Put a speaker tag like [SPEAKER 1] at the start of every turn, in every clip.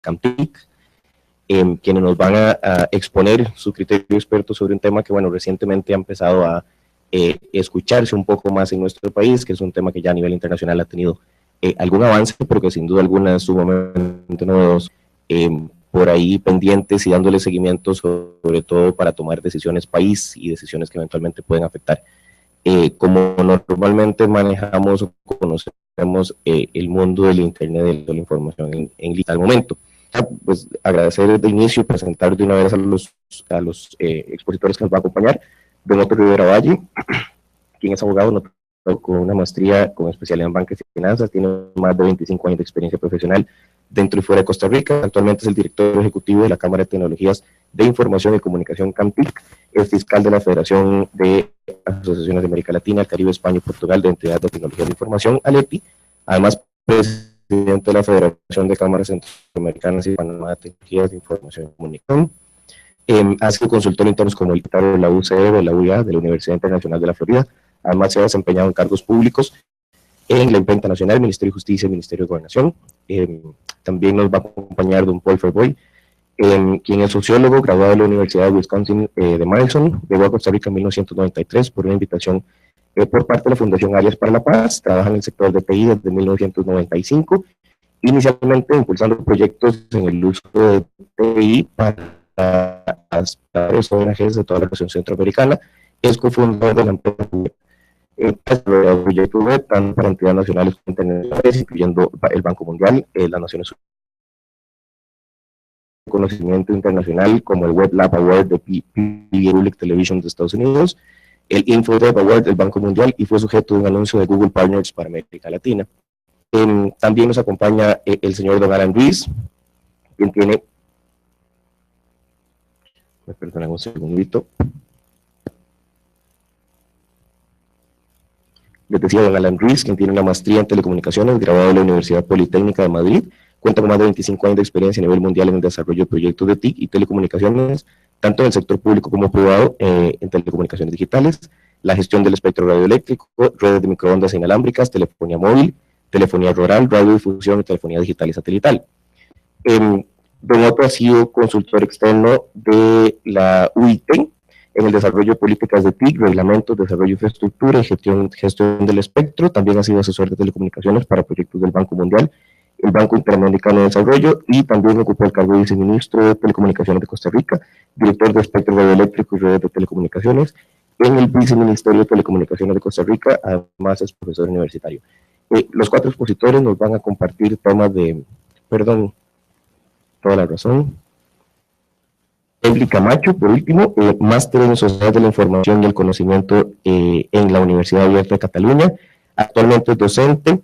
[SPEAKER 1] CAMTIC, quienes nos van a exponer su criterio experto sobre un tema que, bueno, recientemente ha empezado a escucharse un poco más en nuestro país, que es un tema que ya a nivel internacional ha tenido algún avance, pero que sin duda alguna es sumamente novedoso, por ahí pendientes y dándole seguimiento, sobre todo para tomar decisiones país y decisiones que eventualmente pueden afectar como normalmente manejamos o conocemos el mundo del Internet de la información en tal momento. Pues agradecer de inicio y presentar de una vez a los expositores que nos va a acompañar. Don Otto Rivera Valle, quien es abogado con una maestría con especialidad en banca y finanzas, tiene más de 25 años de experiencia profesional dentro y fuera de Costa Rica. Actualmente es el director ejecutivo de la Cámara de Tecnologías de Información y Comunicación CAMTIC, es fiscal de la Federación de Asociaciones de América Latina, Caribe, España y Portugal de Entidades de Tecnología de Información, ALETI, además presidente de la Federación de Cámaras Centroamericanas y Panamá de Tecnologías de Información y Comunicación. Ha sido consultor interno como diputado de la UCE o la UIA de la Universidad Internacional de la Florida. Además se ha desempeñado en cargos públicos en la Imprenta Nacional, Ministerio de Justicia y Ministerio de Gobernación. También nos va a acompañar don Paul Ferboy, quien es sociólogo, graduado de la Universidad de Wisconsin de Madison. Llegó a Costa Rica en 1993 por una invitación por parte de la Fundación Arias para la Paz. Trabaja en el sector de TI desde 1995, inicialmente impulsando proyectos en el uso de TI para las ONGs de toda la región centroamericana. Es cofundador de la empresa el proyecto web tanto para entidades nacionales como internacionales, incluyendo el Banco Mundial, las Naciones Unidas, conocimiento internacional como el Web Lab Award de Public Television de Estados Unidos, el InfoDev Award del Banco Mundial, y fue sujeto de un anuncio de Google Partners para América Latina. También nos acompaña el señor Don Alan Ruiz, quien tiene, me perdonan un segundito, les decía Don Alan Ruiz, quien tiene una maestría en telecomunicaciones, graduado de la Universidad Politécnica de Madrid, cuenta con más de 25 años de experiencia a nivel mundial en el desarrollo de proyectos de TIC y telecomunicaciones, tanto en el sector público como privado, en telecomunicaciones digitales, la gestión del espectro radioeléctrico, redes de microondas inalámbricas, telefonía móvil, telefonía rural, radiodifusión, telefonía digital y satelital. Don Otto ha sido consultor externo de la UIT en el desarrollo de políticas de TIC, reglamentos, desarrollo de infraestructura y gestión del espectro. También ha sido asesor de telecomunicaciones para proyectos del Banco Mundial, el Banco Interamericano de Desarrollo, y también ocupó el cargo de viceministro de Telecomunicaciones de Costa Rica, director de espectro radioeléctrico y redes de telecomunicaciones en el Viceministerio de Telecomunicaciones de Costa Rica. Además es profesor universitario. Los cuatro expositores nos van a compartir temas de, toda la razón. Emily Camacho, por último, máster en Sociedad de la Información y el Conocimiento en la Universidad Abierta de Cataluña. Actualmente es docente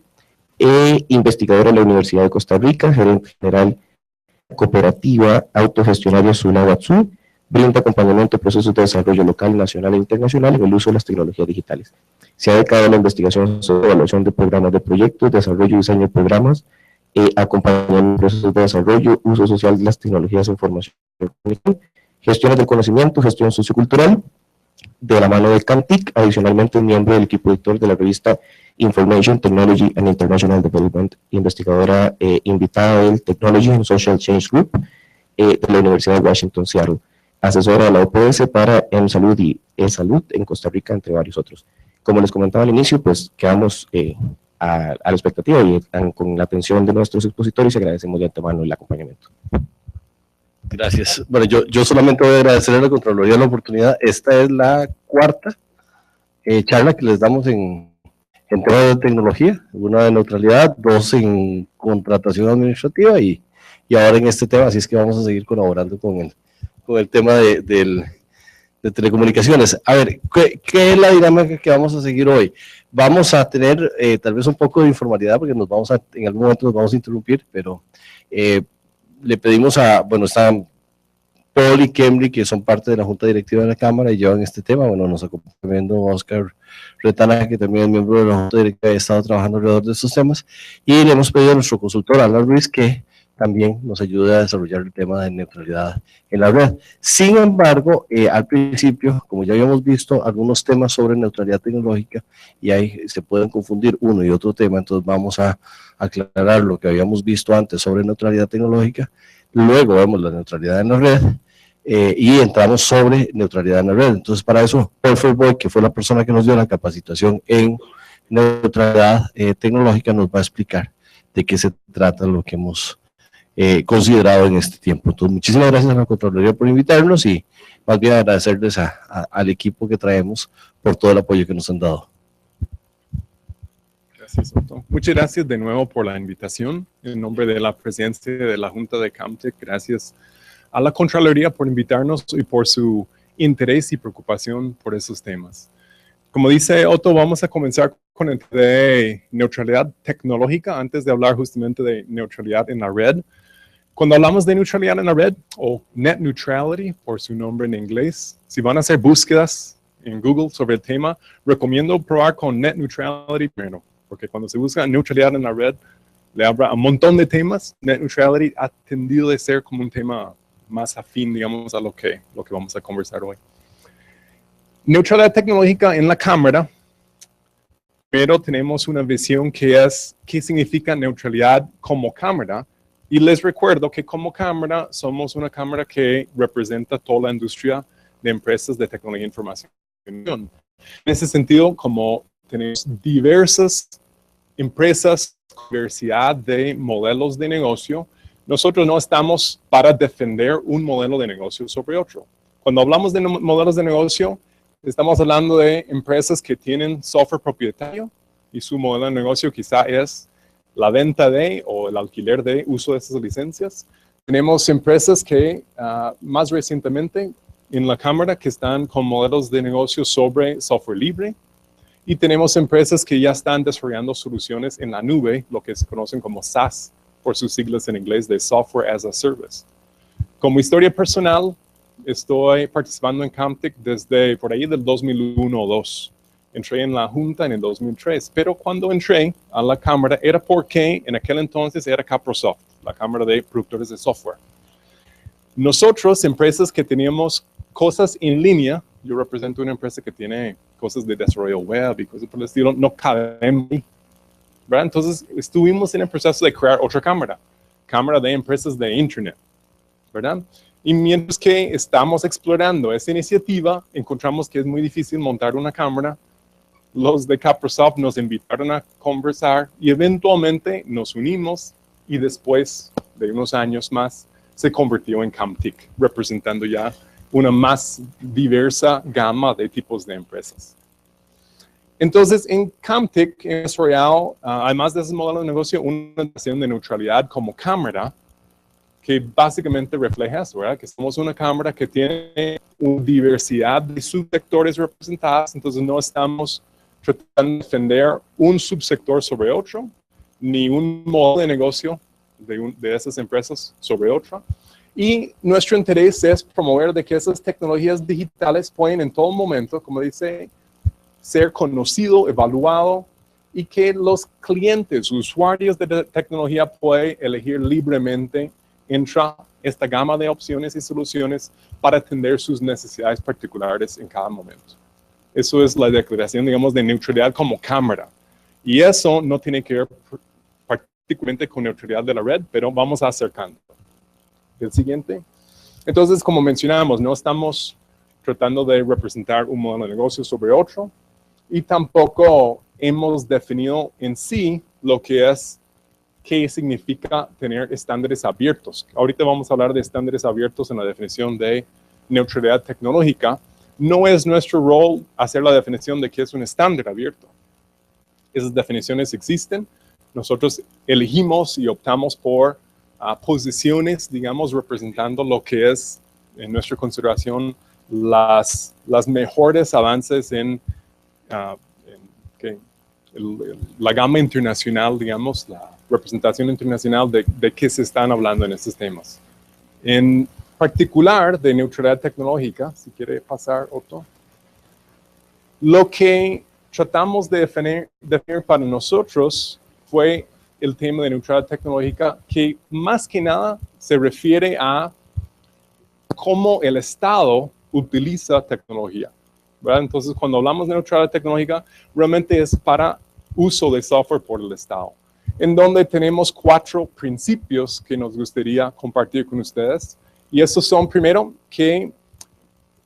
[SPEAKER 1] e investigadora en la Universidad de Costa Rica, gerente general cooperativa autogestionaria Sunahuatzú. Brinda acompañamiento a procesos de desarrollo local, nacional e internacional en el uso de las tecnologías digitales. Se ha dedicado a la investigación sobre evaluación de programas de proyectos, desarrollo y diseño de programas, acompañamiento de procesos de desarrollo, uso social de las tecnologías de información, gestiones del conocimiento, gestión sociocultural, de la mano de CAMTIC. Adicionalmente es miembro del equipo editor de la revista Information Technology and International Development, investigadora invitada del Technology and Social Change Group de la Universidad de Washington, Seattle, asesora de la OPS para M-Salud y E-Salud en Costa Rica, entre varios otros. Como les comentaba al inicio, pues quedamos a la expectativa y con la atención de nuestros expositores, agradecemos de antemano el acompañamiento.
[SPEAKER 2] Gracias. Bueno, yo solamente voy a agradecer a la Contraloría la oportunidad. Esta es la cuarta charla que les damos en temas de tecnología, una de neutralidad, dos en contratación administrativa y ahora en este tema, así es que vamos a seguir colaborando con el tema de telecomunicaciones. A ver, ¿qué es la dinámica que vamos a seguir hoy? Vamos a tener tal vez un poco de informalidad porque en algún momento nos vamos a interrumpir, pero le pedimos están Paul y Kemry, que son parte de la Junta Directiva de la Cámara y llevan este tema. Bueno, nos acompaña Oscar Retana, que también es miembro de la Junta Directiva y ha estado trabajando alrededor de estos temas. Y le hemos pedido a nuestro consultor, Alan Ruiz, que también nos ayude a desarrollar el tema de neutralidad en la red. Sin embargo, al principio, como ya habíamos visto, algunos temas sobre neutralidad tecnológica, y ahí se pueden confundir uno y otro tema, entonces vamos a aclarar lo que habíamos visto antes sobre neutralidad tecnológica, luego vemos la neutralidad en la red, y entramos sobre neutralidad en la red. Entonces, para eso, Perfect Boy, que fue la persona que nos dio la capacitación en neutralidad tecnológica, nos va a explicar de qué se trata lo que hemos considerado en este tiempo. Entonces, muchísimas gracias a la Contraloría por invitarnos y más bien agradecerles al equipo que traemos por todo el apoyo que nos han dado.
[SPEAKER 3] Gracias, Otto. Muchas gracias de nuevo por la invitación. En nombre de la presidencia de la Junta de CAMTEC, gracias a la Contraloría por invitarnos y por su interés y preocupación por esos temas. Como dice Otto, vamos a comenzar con el de neutralidad tecnológica antes de hablar justamente de neutralidad en la red. Cuando hablamos de neutralidad en la red, o net neutrality por su nombre en inglés, si van a hacer búsquedas en Google sobre el tema, recomiendo probar con net neutrality primero, porque cuando se busca neutralidad en la red, le habla un montón de temas. Net neutrality ha tendido a ser como un tema más afín, digamos, a lo que vamos a conversar hoy. Neutralidad tecnológica en la cámara, pero tenemos una visión que es qué significa neutralidad como cámara. Y les recuerdo que como cámara somos una cámara que representa toda la industria de empresas de tecnología e información. En ese sentido, como tenemos diversas empresas, diversidad de modelos de negocio, nosotros no estamos para defender un modelo de negocio sobre otro. Cuando hablamos de modelos de negocio, estamos hablando de empresas que tienen software propietario y su modelo de negocio quizá es la venta de o el alquiler de uso de esas licencias. Tenemos empresas que más recientemente en la cámara que están con modelos de negocio sobre software libre, y tenemos empresas que ya están desarrollando soluciones en la nube, lo que se conocen como SaaS, por sus siglas en inglés de Software as a Service. Como historia personal, estoy participando en CAMTEC desde por ahí del 2001 o 2002. Entré en la Junta en el 2003, pero cuando entré a la Cámara era porque en aquel entonces era Caprosoft, la Cámara de Productores de Software. Nosotros, empresas que teníamos cosas en línea, yo represento una empresa que tiene cosas de desarrollo web y cosas por el estilo, no cabemos ahí, ¿verdad? Entonces estuvimos en el proceso de crear otra cámara de empresas de Internet, ¿verdad? Y mientras que estamos explorando esa iniciativa, encontramos que es muy difícil montar una cámara. Los de Caprosoft nos invitaron a conversar y eventualmente nos unimos y después de unos años más se convirtió en CAMTEC, representando ya una más diversa gama de tipos de empresas. Entonces, en CAMTEC hemos desarrollado, además de ese modelo de negocio, una noción de neutralidad como cámara que básicamente refleja eso, ¿verdad? Que somos una cámara que tiene una diversidad de subsectores representados, entonces no estamos tratando de defender un subsector sobre otro, ni un modelo de negocio de esas empresas sobre otra. Y nuestro interés es promover de que esas tecnologías digitales pueden en todo momento, como dice, ser conocido, evaluado, y que los clientes, usuarios de la tecnología pueden elegir libremente entre esta gama de opciones y soluciones para atender sus necesidades particulares en cada momento. Eso es la declaración, digamos, de neutralidad como cámara. Y eso no tiene que ver particularmente con neutralidad de la red, pero vamos acercando. El siguiente. Entonces, como mencionábamos, no estamos tratando de representar un modelo de negocio sobre otro y tampoco hemos definido en sí lo que es, qué significa tener estándares abiertos. Ahorita vamos a hablar de estándares abiertos en la definición de neutralidad tecnológica. No es nuestro rol hacer la definición de qué es un estándar abierto. Esas definiciones existen. Nosotros elegimos y optamos por posiciones, digamos, representando lo que es, en nuestra consideración, las mejores avances en la gama internacional, digamos, la representación internacional de qué se están hablando en estos temas. En particular, de neutralidad tecnológica, si quiere pasar, Otto, lo que tratamos de definir para nosotros fue el tema de neutralidad tecnológica, que más que nada se refiere a cómo el Estado utiliza tecnología, ¿verdad? Entonces, cuando hablamos de neutralidad tecnológica, realmente es para uso de software por el Estado, en donde tenemos 4 principios que nos gustaría compartir con ustedes. Y estos son, primero, que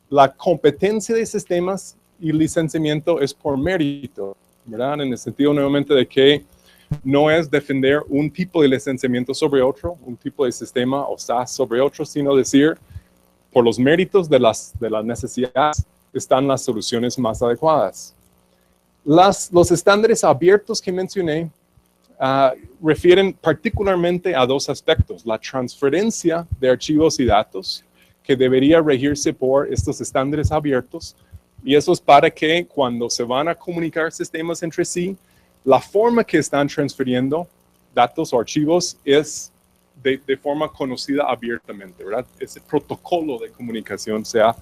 [SPEAKER 3] la competencia de sistemas y licenciamiento es por mérito, ¿verdad? En el sentido, nuevamente, de que no es defender un tipo de licenciamiento sobre otro, un tipo de sistema o SaaS sobre otro, sino decir, por los méritos de las necesidades están las soluciones más adecuadas. Los estándares abiertos que mencioné refieren particularmente a 2 aspectos: la transferencia de archivos y datos, que debería regirse por estos estándares abiertos, y eso es para que cuando se van a comunicar sistemas entre sí, la forma que están transfiriendo datos o archivos es de forma conocida abiertamente, ¿verdad? Ese protocolo de comunicación sea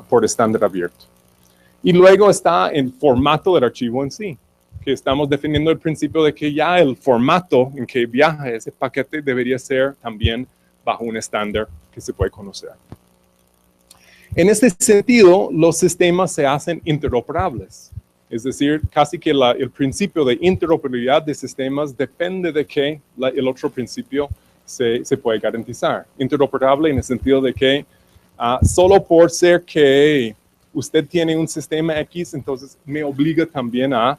[SPEAKER 3] por estándar abierto. Y luego está el formato del archivo en sí, que estamos definiendo el principio de que ya el formato en que viaja ese paquete debería ser también bajo un estándar que se puede conocer. En este sentido, los sistemas se hacen interoperables. Es decir, casi que el principio de interoperabilidad de sistemas depende de que el otro principio se puede garantizar. Interoperable en el sentido de que solo por ser que usted tiene un sistema X, entonces me obliga también a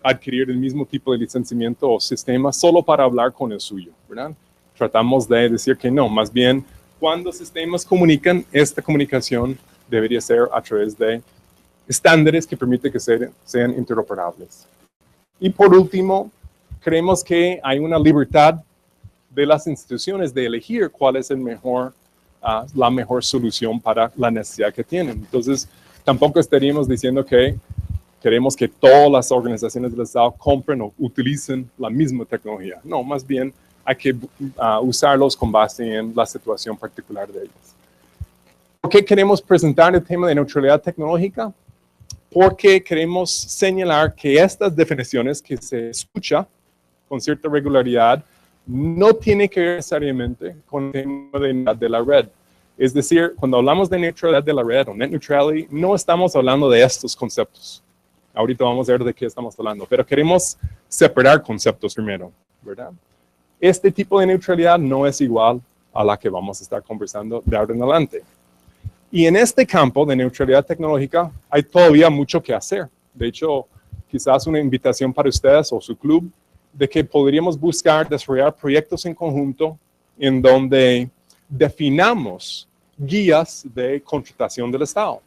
[SPEAKER 3] adquirir el mismo tipo de licenciamiento o sistema solo para hablar con el suyo, ¿verdad? Tratamos de decir que no, más bien cuando sistemas comunican, esta comunicación debería ser a través de estándares que permiten que sean interoperables. Y por último, creemos que hay una libertad de las instituciones de elegir cuál es la mejor solución para la necesidad que tienen. Entonces, tampoco estaríamos diciendo que queremos que todas las organizaciones del Estado compren o utilicen la misma tecnología. No, más bien hay que usarlos con base en la situación particular de ellos. ¿Por qué queremos presentar el tema de neutralidad tecnológica? Porque queremos señalar que estas definiciones que se escucha con cierta regularidad no tiene que ver necesariamente con el tema de la red. Es decir, cuando hablamos de neutralidad de la red o net neutrality, no estamos hablando de estos conceptos. Ahorita vamos a ver de qué estamos hablando, pero queremos separar conceptos primero, ¿verdad? Este tipo de neutralidad no es igual a la que vamos a estar conversando de ahora en adelante. Y en este campo de neutralidad tecnológica hay todavía mucho que hacer. De hecho, quizás una invitación para ustedes o su club de que podríamos buscar desarrollar proyectos en conjunto en donde definamos guías de contratación del Estado.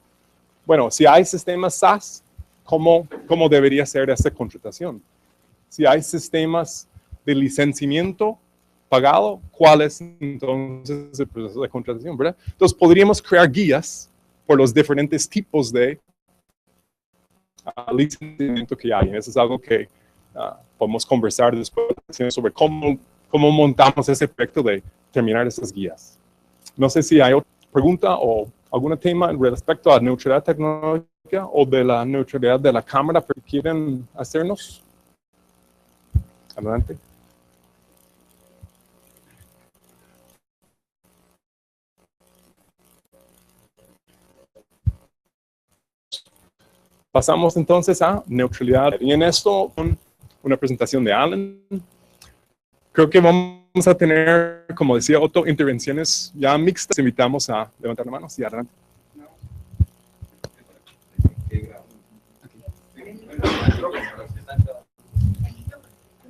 [SPEAKER 3] Bueno, si hay sistemas SaaS, ¿cómo debería ser esa contratación? Si hay sistemas de licenciamiento pagado, ¿cuál es entonces el proceso de contratación, verdad? Entonces podríamos crear guías por los diferentes tipos de licenciamiento que hay. Eso es algo que podemos conversar después sobre cómo montamos ese proyecto de terminar esas guías. No sé si hay otra pregunta o algún tema respecto a la neutralidad tecnológica o de la neutralidad de la cámara que quieren hacernos. Adelante. Pasamos entonces a neutralidad. Y en esto, una presentación de Alan. Creo que vamos a tener, como decía Otto, intervenciones ya mixtas. Invitamos a levantar la mano. Sí, adelante.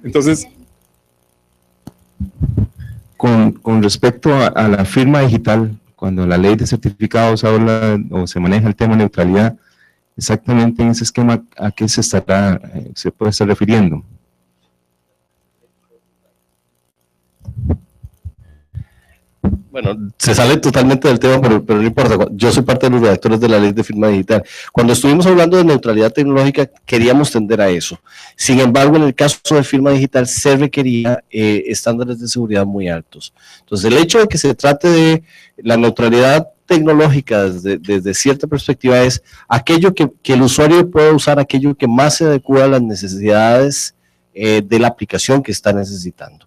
[SPEAKER 3] Entonces,
[SPEAKER 4] con respecto a la firma digital, cuando la ley de certificados habla o se maneja el tema de neutralidad, exactamente en ese esquema, ¿a qué se puede estar refiriendo?
[SPEAKER 2] Bueno, se sale totalmente del tema, pero no importa. Yo soy parte de los redactores de la ley de firma digital. Cuando estuvimos hablando de neutralidad tecnológica, queríamos tender a eso. Sin embargo, en el caso de firma digital, se requería estándares de seguridad muy altos. Entonces, el hecho de que se trate de la neutralidad tecnológica desde cierta perspectiva es aquello que el usuario pueda usar, aquello que más se adecua a las necesidades de la aplicación que está necesitando.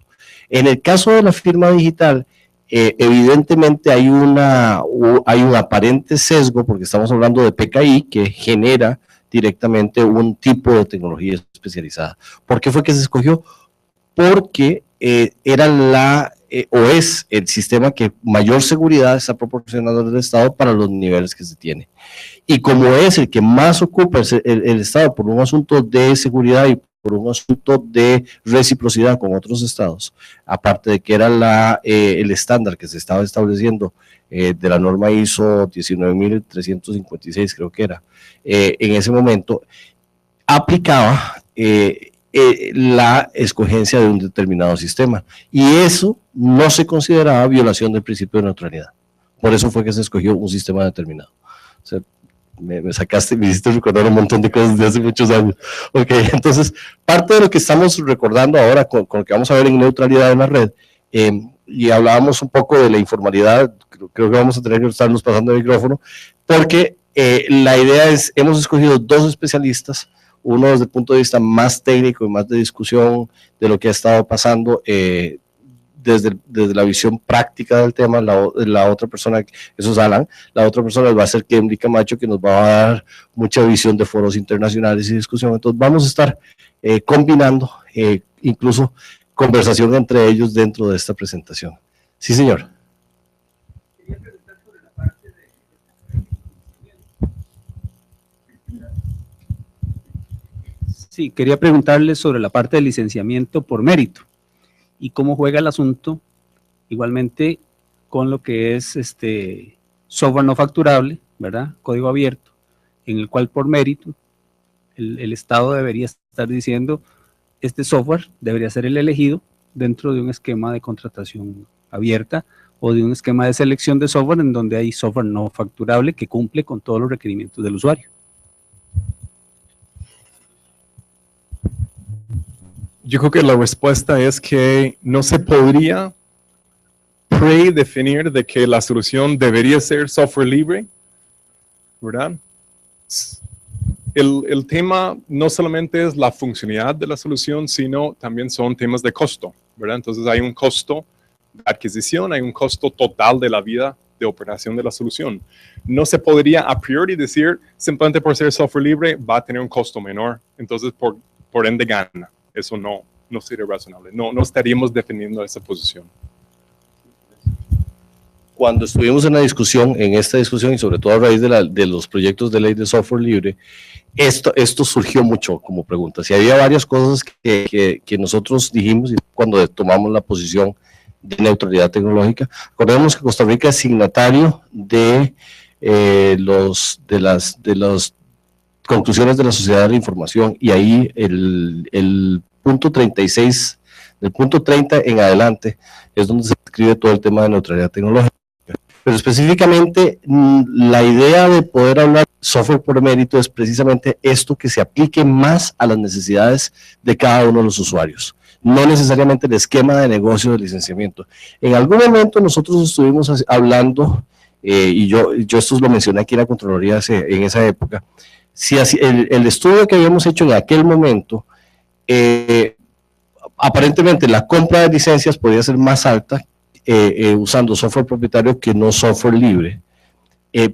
[SPEAKER 2] En el caso de la firma digital, evidentemente hay un aparente sesgo, porque estamos hablando de PKI, que genera directamente un tipo de tecnología especializada. ¿Por qué fue que se escogió? Porque era es el sistema que mayor seguridad está proporcionando el Estado para los niveles que se tiene. Y como es el que más ocupa el Estado por un asunto de seguridad y por un asunto de reciprocidad con otros estados, aparte de que era el estándar que se estaba estableciendo de la norma ISO 19356, creo que era, en ese momento, aplicaba la escogencia de un determinado sistema. Y eso no se consideraba violación del principio de neutralidad. Por eso fue que se escogió un sistema determinado. O sea, me hiciste recordar un montón de cosas de hace muchos años. Ok, entonces, parte de lo que estamos recordando ahora con lo que vamos a ver en neutralidad en la red, y hablábamos un poco de la informalidad, creo que vamos a tener que estarnos pasando el micrófono, porque la idea es, hemos escogido dos especialistas, uno desde el punto de vista más técnico y más de discusión de lo que ha estado pasando, desde la visión práctica del tema. La otra persona, eso es Alan, la otra persona va a ser Kemry Camacho, que nos va a dar mucha visión de foros internacionales y discusión. Entonces vamos a estar combinando incluso conversación entre ellos dentro de esta presentación. Sí, señor.
[SPEAKER 5] Sí, quería preguntarle sobre la parte del licenciamiento por mérito y cómo juega el asunto igualmente con lo que es software no facturable, ¿verdad? Código abierto, en el cual por mérito el Estado debería estar diciendo este software debería ser el elegido dentro de un esquema de contratación abierta o de un esquema de selección de software en donde hay software no facturable que cumple con todos los requerimientos del usuario.
[SPEAKER 3] Yo creo que la respuesta es que no se podría predefinir de que la solución debería ser software libre, ¿verdad? El tema no solamente es la funcionalidad de la solución, sino también son temas de costo, ¿verdad? Entonces hay un costo de adquisición, hay un costo total de la vida de operación de la solución. No se podría a priori decir, simplemente por ser software libre va a tener un costo menor, entonces por ende gana. Eso no sería razonable. No estaríamos defendiendo esa posición.
[SPEAKER 2] Cuando estuvimos en esta discusión y sobre todo a raíz de los proyectos de ley de software libre, esto surgió mucho como pregunta. Si había varias cosas que nosotros dijimos cuando tomamos la posición de neutralidad tecnológica. Recordemos que Costa Rica es signatario de las conclusiones de la Sociedad de la Información, y ahí el punto 36, del punto 30 en adelante, es donde se escribe todo el tema de neutralidad tecnológica. Pero específicamente, la idea de poder hablar de software por mérito es precisamente esto, que se aplique más a las necesidades de cada uno de los usuarios, no necesariamente el esquema de negocio de licenciamiento. En algún momento nosotros estuvimos hablando, y yo esto lo mencioné aquí en la Contraloría en esa época, si el estudio que habíamos hecho en aquel momento, aparentemente la compra de licencias podía ser más alta usando software propietario que no software libre,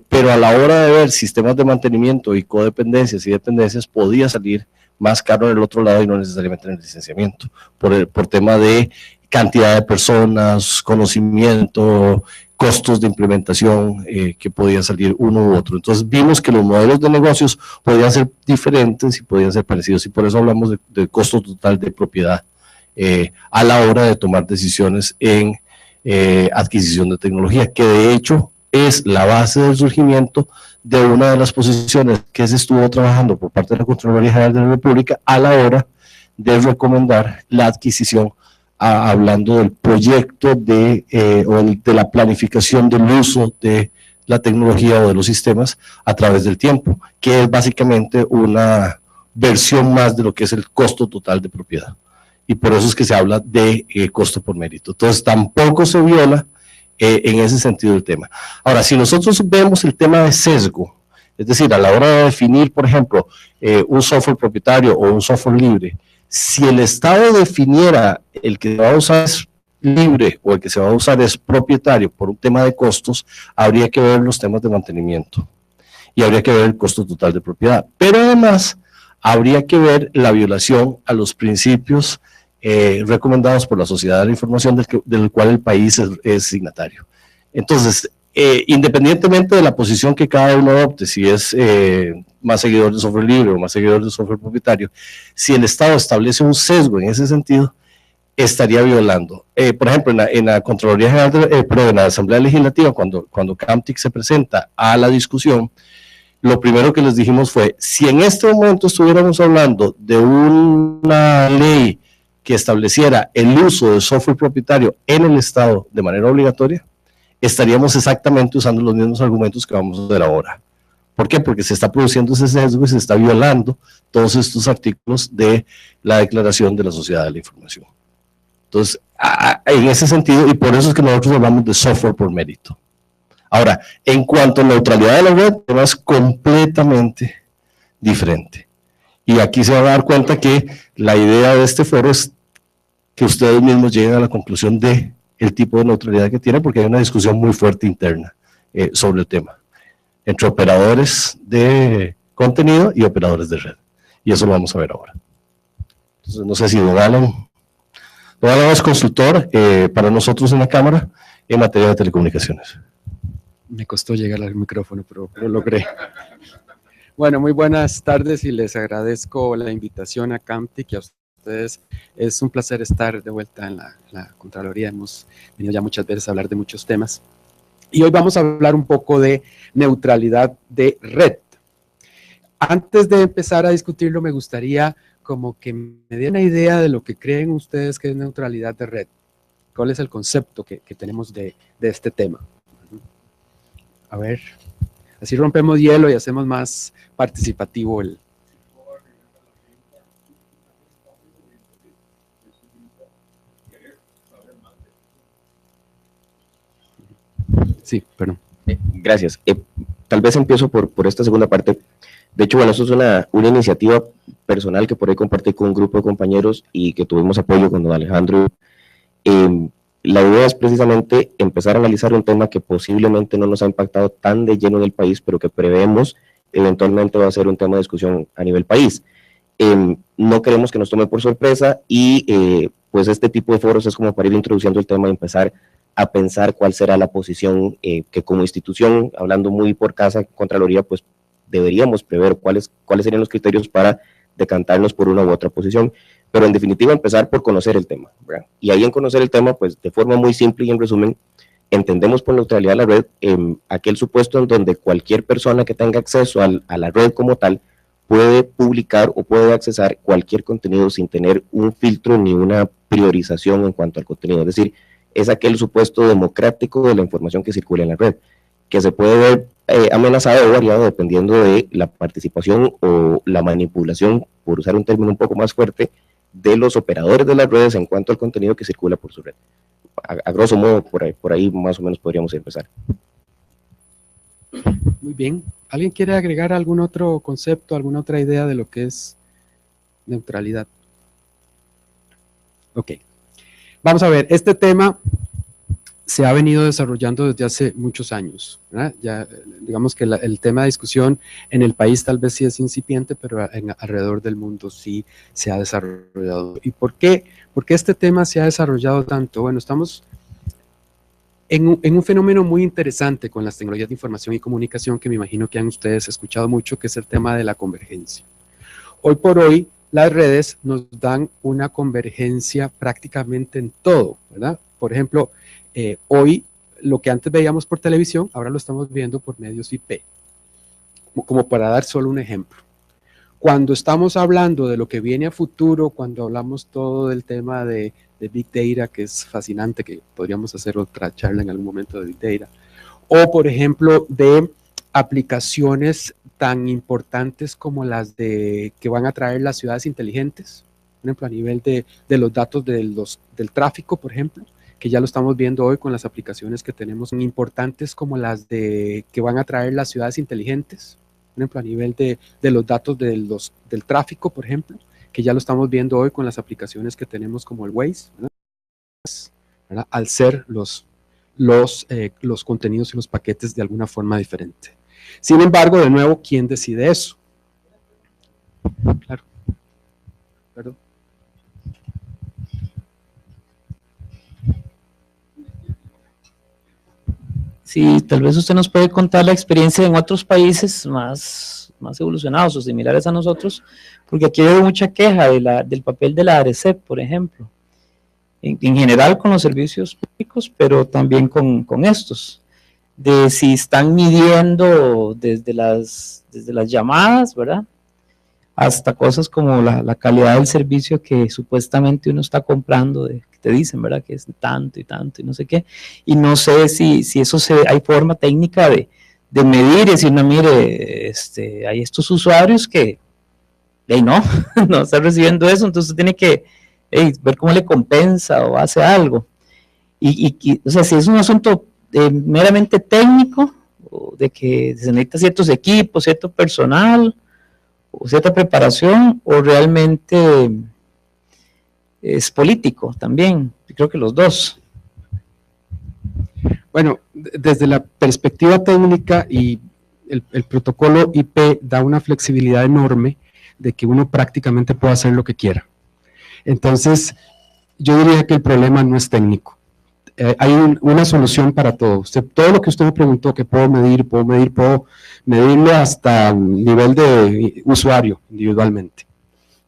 [SPEAKER 2] pero a la hora de ver sistemas de mantenimiento y codependencias y dependencias podía salir más caro en el otro lado y no necesariamente en el licenciamiento, por tema de cantidad de personas, conocimiento, costos de implementación, que podía salir uno u otro. Entonces vimos que los modelos de negocios podían ser diferentes y podían ser parecidos, y por eso hablamos de costo total de propiedad a la hora de tomar decisiones en adquisición de tecnología, que de hecho es la base del surgimiento de una de las posiciones que se estuvo trabajando por parte de la Contraloría General de la República a la hora de recomendar la adquisición, hablando del proyecto o de la planificación del uso de la tecnología o de los sistemas a través del tiempo, que es básicamente una versión más de lo que es el costo total de propiedad. Y por eso es que se habla de costo por mérito. Entonces tampoco se viola en ese sentido el tema. Ahora, si nosotros vemos el tema de sesgo, es decir, a la hora de definir, por ejemplo, un software propietario o un software libre, Si el Estado definiera el que se va a usar es libre o el que se va a usar es propietario por un tema de costos, habría que ver los temas de mantenimiento y habría que ver el costo total de propiedad. Pero además, habría que ver la violación a los principios recomendados por la Sociedad de la Información del cual el país es signatario. Entonces, independientemente de la posición que cada uno adopte, si es más seguidor de software libre o más seguidor de software propietario, si el Estado establece un sesgo en ese sentido, estaría violando. Por ejemplo, en la Contraloría General, en la Asamblea Legislativa, cuando CAMTIC se presenta a la discusión, lo primero que les dijimos fue, si en este momento estuviéramos hablando de una ley que estableciera el uso de software propietario en el Estado de manera obligatoria, estaríamos exactamente usando los mismos argumentos que vamos a ver ahora. ¿Por qué? Porque se está produciendo ese sesgo y se está violando todos estos artículos de la Declaración de la Sociedad de la Información. Entonces, en ese sentido, y por eso es que nosotros hablamos de software por mérito. Ahora, en cuanto a neutralidad de la red, el tema es completamente diferente. Y aquí se van a dar cuenta que la idea de este foro es que ustedes mismos lleguen a la conclusión de el tipo de neutralidad que tiene, porque hay una discusión muy fuerte interna sobre el tema, entre operadores de contenido y operadores de red. Y eso lo vamos a ver ahora. Entonces, no sé si don Alan es consultor para nosotros en la Cámara en materia de telecomunicaciones.
[SPEAKER 6] Me costó llegar al micrófono, pero lo logré. Bueno, muy buenas tardes y les agradezco la invitación a CAMTIC y a ustedes. Es un placer estar de vuelta en la Contraloría. Hemos venido ya muchas veces a hablar de muchos temas. Y hoy vamos a hablar un poco de neutralidad de red. Antes de empezar a discutirlo, me gustaría como que me den una idea de lo que creen ustedes que es neutralidad de red. ¿Cuál es el concepto que tenemos de este tema? A ver, así rompemos hielo y hacemos más participativo el... Sí, perdón.
[SPEAKER 1] Gracias. Tal vez empiezo por esta segunda parte. De hecho, bueno, eso es una iniciativa personal que por ahí compartí con un grupo de compañeros y que tuvimos apoyo con don Alejandro. La idea es precisamente empezar a analizar un tema que posiblemente no nos ha impactado tan de lleno en el país, pero que prevemos eventualmente va a ser un tema de discusión a nivel país. No queremos que nos tome por sorpresa y pues este tipo de foros es como para ir introduciendo el tema y empezar a pensar cuál será la posición que como institución, hablando muy por casa, Contraloría, pues deberíamos prever cuáles serían los criterios para decantarnos por una u otra posición, pero en definitiva empezar por conocer el tema, ¿verdad? Y ahí en conocer el tema, pues de forma muy simple y en resumen, entendemos por neutralidad de la red aquel supuesto en donde cualquier persona que tenga acceso a la red como tal puede publicar o puede accesar cualquier contenido sin tener un filtro ni una priorización en cuanto al contenido, es decir, es aquel supuesto democrático de la información que circula en la red, que se puede ver amenazado o variado dependiendo de la participación o la manipulación, por usar un término un poco más fuerte, de los operadores de las redes en cuanto al contenido que circula por su red. A grosso modo, por ahí más o menos podríamos empezar.
[SPEAKER 6] Muy bien. ¿Alguien quiere agregar algún otro concepto, alguna otra idea de lo que es neutralidad? Ok. Vamos a ver, este tema se ha venido desarrollando desde hace muchos años, ¿verdad? Ya, digamos que el tema de discusión en el país tal vez sí es incipiente, pero alrededor del mundo sí se ha desarrollado. ¿Y por qué este tema se ha desarrollado tanto? Bueno, estamos en un fenómeno muy interesante con las tecnologías de información y comunicación que me imagino que han ustedes escuchado mucho, que es el tema de la convergencia. Hoy por hoy, las redes nos dan una convergencia prácticamente en todo, ¿verdad? Por ejemplo, hoy lo que antes veíamos por televisión, ahora lo estamos viendo por medios IP, como para dar solo un ejemplo. Cuando estamos hablando de lo que viene a futuro, cuando hablamos todo del tema de Big Data, que es fascinante, que podríamos hacer otra charla en algún momento de Big Data, o por ejemplo de aplicaciones tan importantes como las que van a traer las ciudades inteligentes, por ejemplo a nivel de los datos del tráfico, por ejemplo, que ya lo estamos viendo hoy con las aplicaciones que tenemos, son importantes como las que van a traer las ciudades inteligentes, por ejemplo a nivel de los datos del tráfico, por ejemplo, que ya lo estamos viendo hoy con las aplicaciones que tenemos como el Waze, ¿verdad? Al ser los contenidos y los paquetes de alguna forma diferente. Sin embargo, de nuevo, ¿quién decide eso? Claro. Perdón.
[SPEAKER 7] Sí, tal vez usted nos puede contar la experiencia en otros países más evolucionados o similares a nosotros, porque aquí hay mucha queja del papel de la ARECEP, por ejemplo, en general con los servicios públicos, pero también con estos, de si están midiendo desde las llamadas, ¿verdad?, hasta cosas como la calidad del servicio que supuestamente uno está comprando, que te dicen, ¿verdad?, que es tanto y tanto y no sé qué, y no sé si eso hay forma técnica de medir y decir, no, mire, hay estos usuarios que, no están recibiendo eso, entonces tiene que ver cómo le compensa o hace algo, o sea, si es un asunto meramente técnico, o de que se necesita ciertos equipos, cierto personal, o cierta preparación, o realmente es político también. Creo que los dos.
[SPEAKER 6] Bueno, desde la perspectiva técnica y el protocolo IP da una flexibilidad enorme de que uno prácticamente puede hacer lo que quiera. Entonces, yo diría que el problema no es técnico. Hay una solución para todo. Todo lo que usted me preguntó que puedo medirlo hasta nivel de usuario individualmente,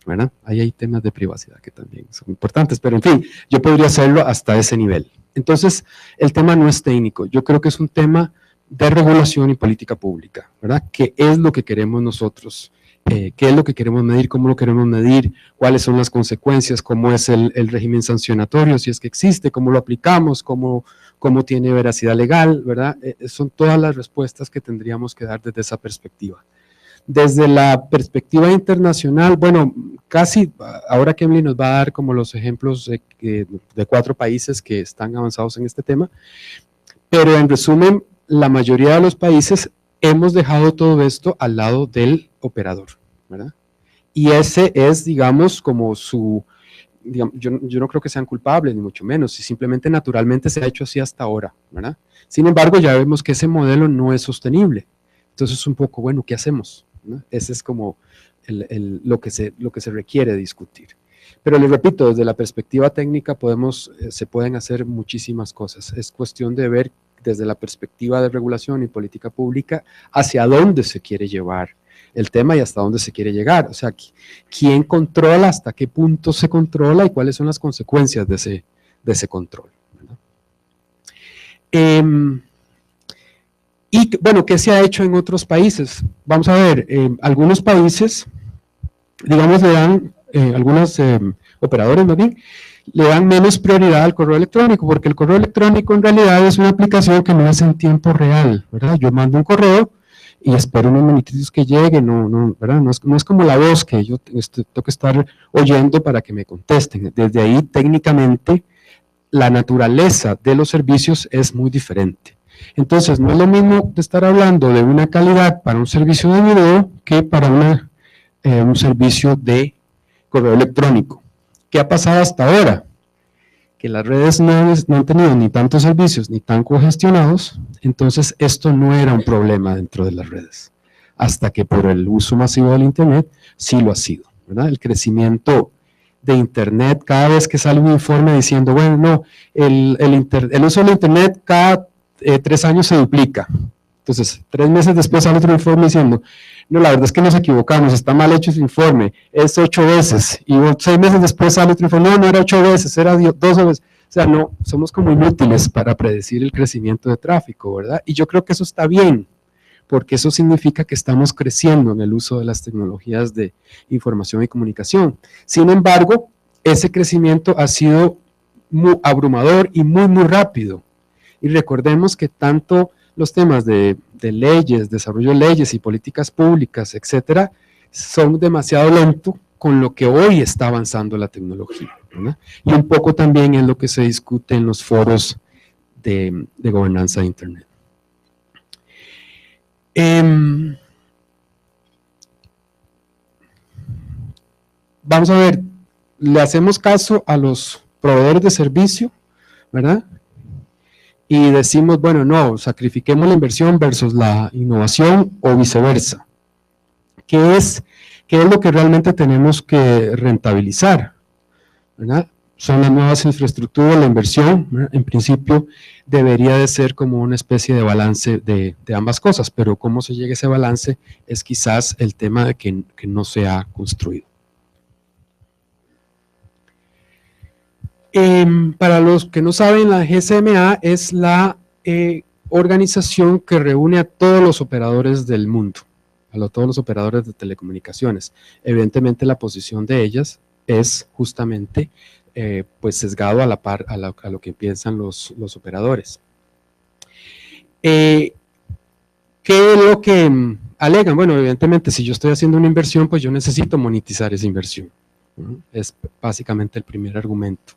[SPEAKER 6] ¿verdad? Ahí hay temas de privacidad que también son importantes, pero en fin, yo podría hacerlo hasta ese nivel. Entonces, el tema no es técnico, yo creo que es un tema de regulación y política pública, ¿verdad? ¿Qué es lo que queremos nosotros? ¿Qué es lo que queremos medir? ¿Cómo lo queremos medir? ¿Cuáles son las consecuencias? ¿Cómo es el régimen sancionatorio? Si es que existe, ¿cómo lo aplicamos? ¿Cómo tiene veracidad legal? ¿Verdad? Son todas las respuestas que tendríamos que dar desde esa perspectiva. Desde la perspectiva internacional, bueno, casi, ahora que Emily nos va a dar como los ejemplos de 4 países que están avanzados en este tema, pero en resumen, la mayoría de los países hemos dejado todo esto al lado del operador, ¿verdad? Y ese es, digamos, como yo no creo que sean culpables, ni mucho menos, si simplemente naturalmente se ha hecho así hasta ahora, ¿verdad? Sin embargo, ya vemos que ese modelo no es sostenible. Entonces, un poco, bueno, ¿qué hacemos? ¿No? Ese es como lo que se requiere discutir. Pero les repito, desde la perspectiva técnica se pueden hacer muchísimas cosas. Es cuestión de ver desde la perspectiva de regulación y política pública hacia dónde se quiere llevar el tema y hasta dónde se quiere llegar. O sea, quién controla, hasta qué punto se controla y cuáles son las consecuencias de ese control, ¿verdad? Y bueno, ¿qué se ha hecho en otros países? Vamos a ver, algunos países, digamos, le dan, algunos operadores más bien, le dan menos prioridad al correo electrónico, porque el correo electrónico en realidad es una aplicación que no es en tiempo real, ¿verdad? Yo mando un correo y espero unos minutitos que llegue, ¿verdad? No es como la voz que yo tengo que estar oyendo para que me contesten. Desde ahí, técnicamente, la naturaleza de los servicios es muy diferente. Entonces, no es lo mismo de estar hablando de una calidad para un servicio de video que para un servicio de correo electrónico. ¿Qué ha pasado hasta ahora? Que las redes no han tenido ni tantos servicios ni tan congestionados, entonces esto no era un problema dentro de las redes, hasta que por el uso masivo del Internet sí lo ha sido, ¿verdad? El crecimiento de Internet, cada vez que sale un informe diciendo, bueno, no, el uso del Internet cada 3 años se duplica. Entonces, 3 meses después sale otro informe diciendo, no, la verdad es que nos equivocamos, está mal hecho ese informe, es 8 veces, y 6 meses después sale otro informe, no era 8 veces, era 12 veces. O sea, no, somos como inútiles para predecir el crecimiento de tráfico, ¿verdad? Y yo creo que eso está bien, porque eso significa que estamos creciendo en el uso de las tecnologías de información y comunicación. Sin embargo, ese crecimiento ha sido muy abrumador y muy, muy rápido. Y recordemos que tanto los temas de leyes, desarrollo de leyes y políticas públicas, etcétera, son demasiado lentos con lo que hoy está avanzando la tecnología, ¿verdad? Y un poco también es lo que se discute en los foros de gobernanza de Internet. vamos a ver, le hacemos caso a los proveedores de servicio, ¿verdad? Y decimos, bueno, no, sacrifiquemos la inversión versus la innovación o viceversa. ¿Qué es lo que realmente tenemos que rentabilizar? ¿Verdad? Son las nuevas infraestructuras, la inversión, ¿verdad? En principio debería de ser como una especie de balance de ambas cosas, pero cómo se llega a ese balance es quizás el tema de que no se ha construido. Para los que no saben, la GSMA es la organización que reúne a todos los operadores del mundo, todos los operadores de telecomunicaciones. Evidentemente la posición de ellas es justamente pues sesgado a la par a lo que piensan los operadores. ¿Qué es lo que alegan? Bueno, evidentemente si yo estoy haciendo una inversión, pues yo necesito monetizar esa inversión, ¿no? Es básicamente el primer argumento.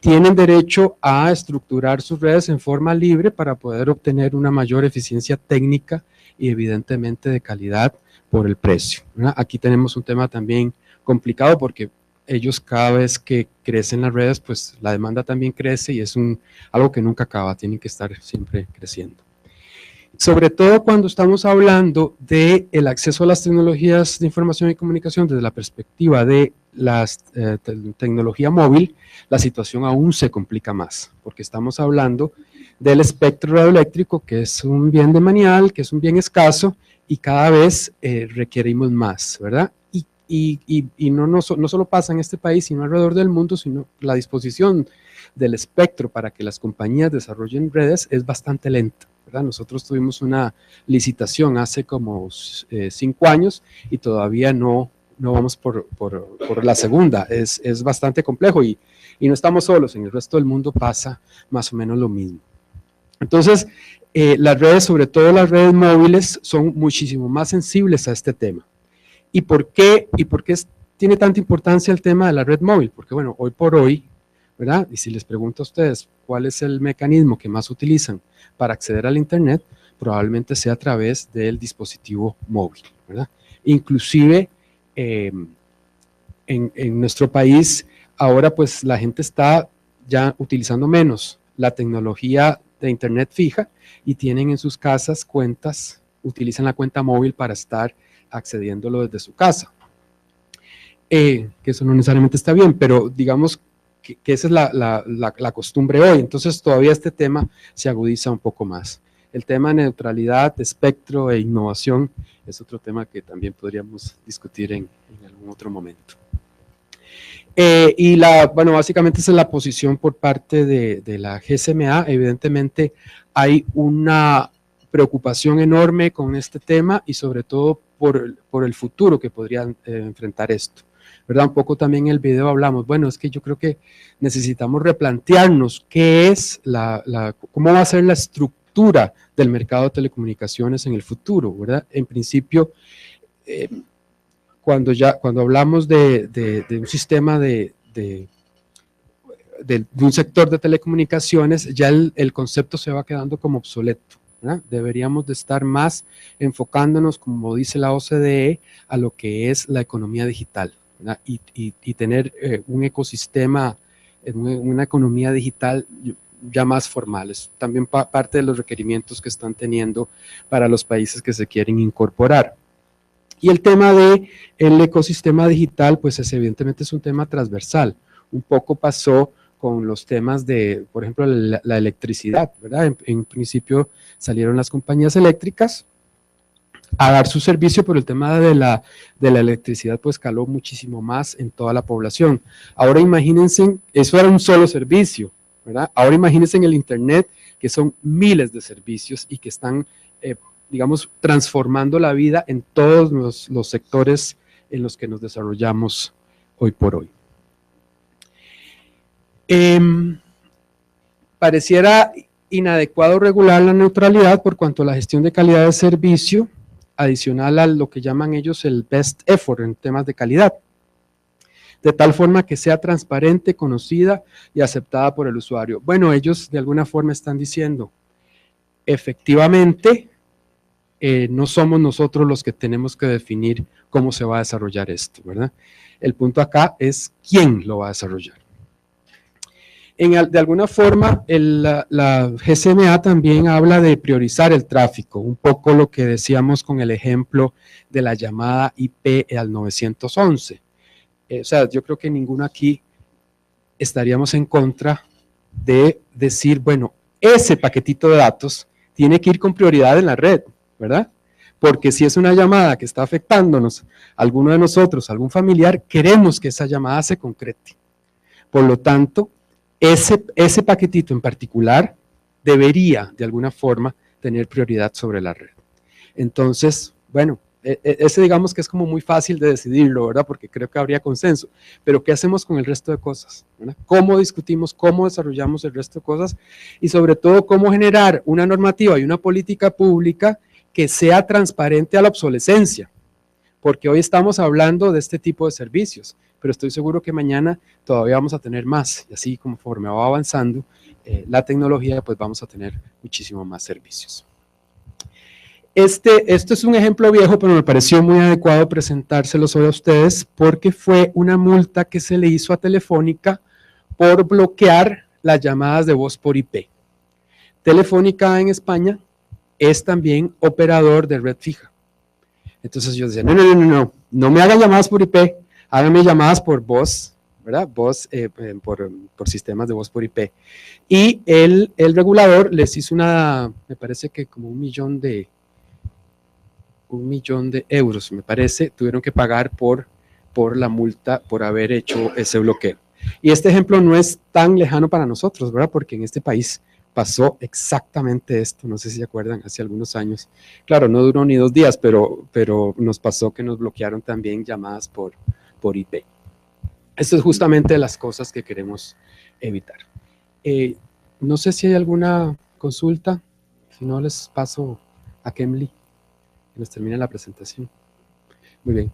[SPEAKER 6] Tienen derecho a estructurar sus redes en forma libre para poder obtener una mayor eficiencia técnica y evidentemente de calidad por el precio, ¿verdad? Aquí tenemos un tema también complicado porque ellos cada vez que crecen las redes, pues la demanda también crece y es algo que nunca acaba, tienen que estar siempre creciendo. Sobre todo cuando estamos hablando del acceso a las tecnologías de información y comunicación desde la perspectiva de la tecnología móvil, la situación aún se complica más, porque estamos hablando del espectro radioeléctrico, que es un bien demanial, que es un bien escaso, y cada vez requerimos más, ¿verdad? Y no solo pasa en este país, sino alrededor del mundo, sino la disposición del espectro para que las compañías desarrollen redes es bastante lenta, ¿verdad? Nosotros tuvimos una licitación hace como 5 años y todavía no vamos por la segunda. Es bastante complejo y no estamos solos, en el resto del mundo pasa más o menos lo mismo. Entonces, las redes, sobre todo las redes móviles, son muchísimo más sensibles a este tema. ¿Y por qué tiene tanta importancia el tema de la red móvil? Porque bueno, hoy por hoy, ¿verdad? Y si les pregunto a ustedes cuál es el mecanismo que más utilizan para acceder al internet, probablemente sea a través del dispositivo móvil, ¿verdad? Inclusive en nuestro país ahora pues la gente está ya utilizando menos la tecnología de internet fija y tienen en sus casas cuentas, utilizan la cuenta móvil para estar accediéndolo desde su casa. Que eso no necesariamente está bien, pero digamos que esa es la costumbre hoy. Entonces todavía este tema se agudiza un poco más. El tema de neutralidad, de espectro e innovación es otro tema que también podríamos discutir en algún otro momento. Bueno, básicamente esa es la posición por parte de la GSMA. Evidentemente hay una preocupación enorme con este tema y sobre todo por el futuro que podrían enfrentar esto, ¿verdad? Un poco también en el video hablamos, bueno, es que yo creo que necesitamos replantearnos qué es cómo va a ser la estructura del mercado de telecomunicaciones en el futuro, ¿verdad? En principio, cuando hablamos de un sistema de un sector de telecomunicaciones, ya el concepto se va quedando como obsoleto, ¿verdad? Deberíamos de estar más enfocándonos, como dice la OCDE, a lo que es la economía digital, ¿verdad? Y tener un ecosistema, una economía digital ya más formales, también parte de los requerimientos que están teniendo para los países que se quieren incorporar. Y el tema del ecosistema digital, pues evidentemente es un tema transversal. Un poco pasó con los temas de, por ejemplo, la electricidad, ¿verdad? En principio salieron las compañías eléctricas a dar su servicio, pero el tema de la electricidad pues caló muchísimo más en toda la población. Ahora imagínense, eso era un solo servicio, ¿verdad? Ahora imagínense en el internet que son miles de servicios y que están digamos, transformando la vida en todos los sectores en los que nos desarrollamos hoy por hoy. Pareciera inadecuado regular la neutralidad por cuanto a la gestión de calidad de servicio, adicional a lo que llaman ellos el best effort en temas de calidad, de tal forma que sea transparente, conocida y aceptada por el usuario. Bueno, ellos de alguna forma están diciendo, efectivamente, no somos nosotros los que tenemos que definir cómo se va a desarrollar esto, ¿verdad? El punto acá es quién lo va a desarrollar. De alguna forma, la GCMA también habla de priorizar el tráfico, un poco lo que decíamos con el ejemplo de la llamada IP al 911. O sea, yo creo que ninguno aquí estaríamos en contra de decir, bueno, ese paquetito de datos tiene que ir con prioridad en la red, ¿verdad? Porque si es una llamada que está afectándonos a alguno de nosotros, a algún familiar, queremos que esa llamada se concrete. Por lo tanto, ese paquetito en particular debería, de alguna forma, tener prioridad sobre la red. Entonces, bueno, ese digamos que es como muy fácil de decidirlo, ¿verdad? Porque creo que habría consenso. Pero ¿qué hacemos con el resto de cosas? ¿Verdad? ¿Cómo discutimos, cómo desarrollamos el resto de cosas? Y sobre todo, ¿cómo generar una normativa y una política pública que sea transparente a la obsolescencia? Porque hoy estamos hablando de este tipo de servicios, pero estoy seguro que mañana todavía vamos a tener más. Y así conforme va avanzando la tecnología, pues vamos a tener muchísimo más servicios. Esto es un ejemplo viejo, pero me pareció muy adecuado presentárselos hoy a ustedes porque fue una multa que se le hizo a Telefónica por bloquear las llamadas de voz por IP. Telefónica en España es también operador de red fija. Entonces yo decía, no me hagan llamadas por IP, háganme llamadas por voz, ¿verdad? Voz, por sistemas de voz por IP. Y el regulador les hizo me parece que como $1 millón de euros, me parece, tuvieron que pagar por la multa por haber hecho ese bloqueo. Y este ejemplo no es tan lejano para nosotros, ¿verdad? Porque en este país pasó exactamente esto, no sé si se acuerdan, hace algunos años. Claro, no duró ni 2 días, pero nos pasó que nos bloquearon también llamadas por IP. Esto es justamente de las cosas que queremos evitar. No sé si hay alguna consulta, si no les paso a Kemli. Nos termina la presentación. Muy bien.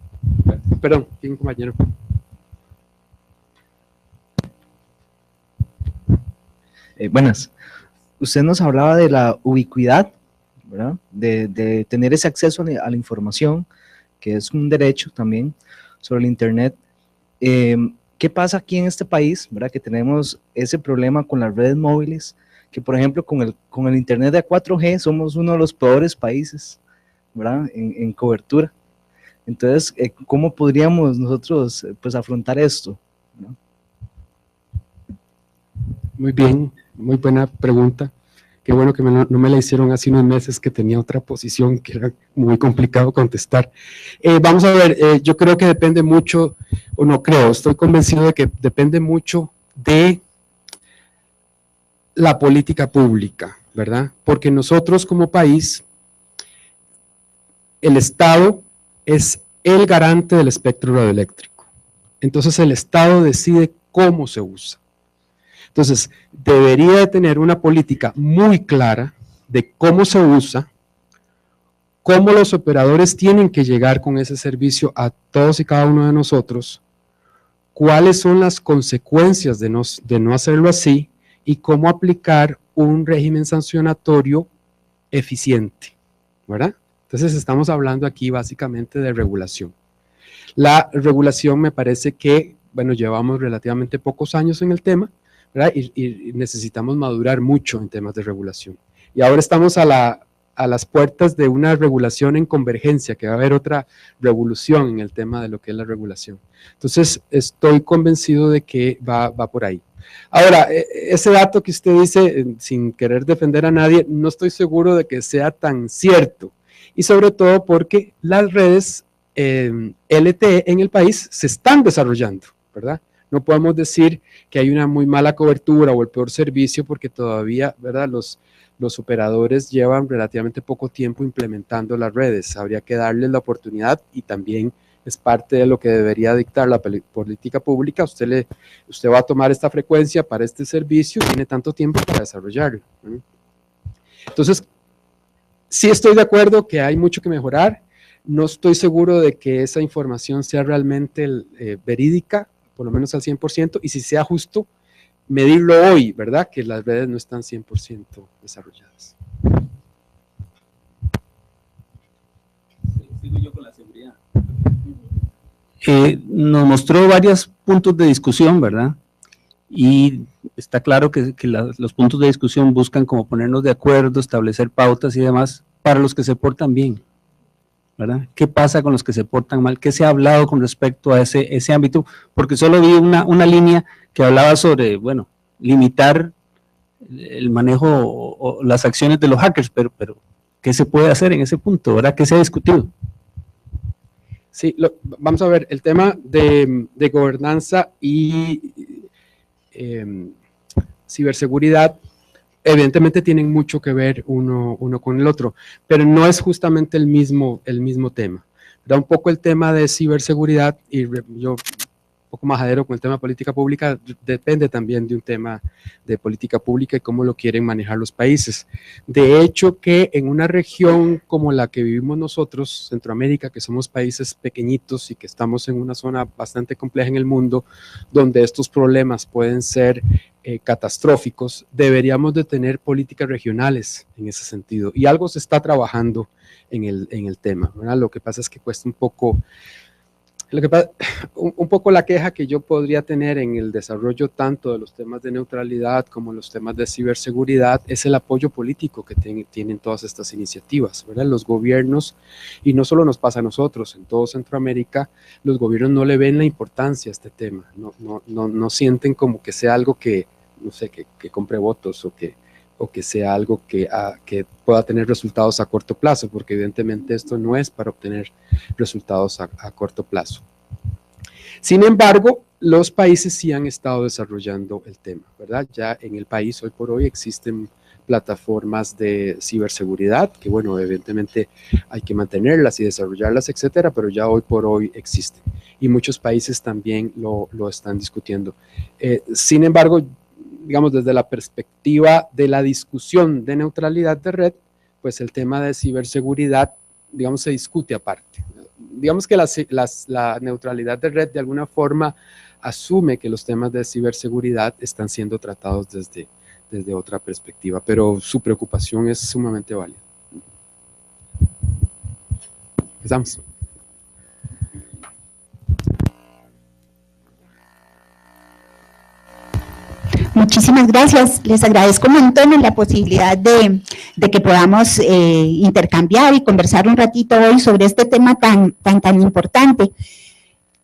[SPEAKER 6] Perdón, ¿quién, compañero?
[SPEAKER 8] Buenas. Usted nos hablaba de la ubicuidad, ¿verdad? De tener ese acceso a la información, que es un derecho también sobre el Internet. ¿Qué pasa aquí en este país, ¿verdad? Que tenemos ese problema con las redes móviles, que por ejemplo con el Internet de 4G somos uno de los peores países, ¿verdad? En cobertura. Entonces, ¿cómo podríamos nosotros pues afrontar esto, ¿no?
[SPEAKER 6] Muy bien, muy buena pregunta. Qué bueno que no me la hicieron hace unos meses, que tenía otra posición que era muy complicado contestar. Vamos a ver, yo creo que depende mucho, o no creo, estoy convencido de que depende mucho de la política pública, ¿verdad? Porque nosotros como país, el Estado es el garante del espectro radioeléctrico. Entonces el Estado decide cómo se usa. Entonces debería de tener una política muy clara de cómo se usa, cómo los operadores tienen que llegar con ese servicio a todos y cada uno de nosotros, cuáles son las consecuencias de no hacerlo así y cómo aplicar un régimen sancionatorio eficiente, ¿verdad? Entonces estamos hablando aquí básicamente de regulación. La regulación me parece que, bueno, llevamos relativamente pocos años en el tema, ¿verdad? Y necesitamos madurar mucho en temas de regulación. Y ahora estamos a las puertas de una regulación en convergencia, que va a haber otra revolución en el tema de lo que es la regulación. Entonces estoy convencido de que va por ahí. Ahora, ese dato que usted dice, sin querer defender a nadie, no estoy seguro de que sea tan cierto. Y sobre todo porque las redes LTE en el país se están desarrollando, ¿verdad? No podemos decir que hay una muy mala cobertura o el peor servicio porque todavía, ¿verdad? Los operadores llevan relativamente poco tiempo implementando las redes. Habría que darles la oportunidad y también es parte de lo que debería dictar la política pública. Usted va a tomar esta frecuencia para este servicio y tiene tanto tiempo para desarrollarlo, ¿no? Entonces, sí estoy de acuerdo que hay mucho que mejorar. No estoy seguro de que esa información sea realmente verídica, por lo menos al 100%, y si sea justo medirlo hoy, ¿verdad? Que las redes no están 100% desarrolladas.
[SPEAKER 5] Nos mostró varios puntos de discusión, ¿verdad? Y está claro que los puntos de discusión buscan como ponernos de acuerdo, establecer pautas y demás para los que se portan bien, ¿verdad? ¿Qué pasa con los que se portan mal? ¿Qué se ha hablado con respecto a ese ámbito? Porque solo vi una línea que hablaba sobre, bueno, limitar el manejo o las acciones de los hackers, pero ¿qué se puede hacer en ese punto, verdad? ¿Qué se ha discutido?
[SPEAKER 6] Sí, vamos a ver, el tema de gobernanza y ciberseguridad evidentemente tienen mucho que ver uno con el otro, pero no es justamente el mismo tema. Da un poco el tema de ciberseguridad, y yo un poco más adhiero con el tema de política pública, depende también de un tema de política pública y cómo lo quieren manejar los países. De hecho, que en una región como la que vivimos nosotros, Centroamérica, que somos países pequeñitos y que estamos en una zona bastante compleja en el mundo, donde estos problemas pueden ser catastróficos, deberíamos de tener políticas regionales en ese sentido. Y algo se está trabajando en el tema, ¿verdad? Lo que pasa es que cuesta un poco. Un poco la queja que yo podría tener en el desarrollo tanto de los temas de neutralidad como los temas de ciberseguridad es el apoyo político que tienen todas estas iniciativas, ¿verdad? Los gobiernos, y no solo nos pasa a nosotros, en todo Centroamérica, los gobiernos no le ven la importancia a este tema, no sienten como que sea algo que, no sé, que compre votos o que sea algo que pueda tener resultados a corto plazo, porque evidentemente esto no es para obtener resultados a corto plazo. Sin embargo, los países sí han estado desarrollando el tema, ¿verdad? Ya en el país hoy por hoy existen plataformas de ciberseguridad, que bueno, evidentemente hay que mantenerlas y desarrollarlas, etcétera, pero ya hoy por hoy existen. Y muchos países también lo están discutiendo. Sin embargo, digamos, desde la perspectiva de la discusión de neutralidad de red, pues el tema de ciberseguridad, digamos, se discute aparte. Digamos que la neutralidad de red de alguna forma asume que los temas de ciberseguridad están siendo tratados desde otra perspectiva, pero su preocupación es sumamente válida. Empezamos.
[SPEAKER 9] Muchísimas gracias. Les agradezco un montón la posibilidad de que podamos intercambiar y conversar un ratito hoy sobre este tema tan importante.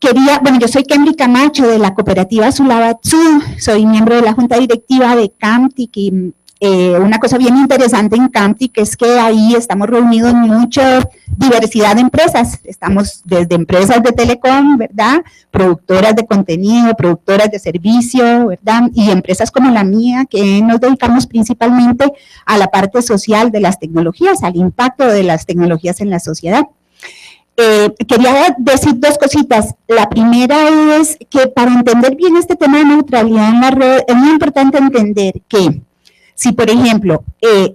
[SPEAKER 9] Yo soy Kemry Camacho de la cooperativa Sulabatsu, soy miembro de la junta directiva de CAMTIC y una cosa bien interesante en CAMTIC es que ahí estamos reunidos mucha diversidad de empresas, estamos desde empresas de telecom, ¿verdad?, productoras de contenido, productoras de servicio, ¿verdad?, y empresas como la mía que nos dedicamos principalmente a la parte social de las tecnologías, al impacto de las tecnologías en la sociedad. Quería decir dos cositas. La primera es que para entender bien este tema de neutralidad en la red es muy importante entender que si, por ejemplo,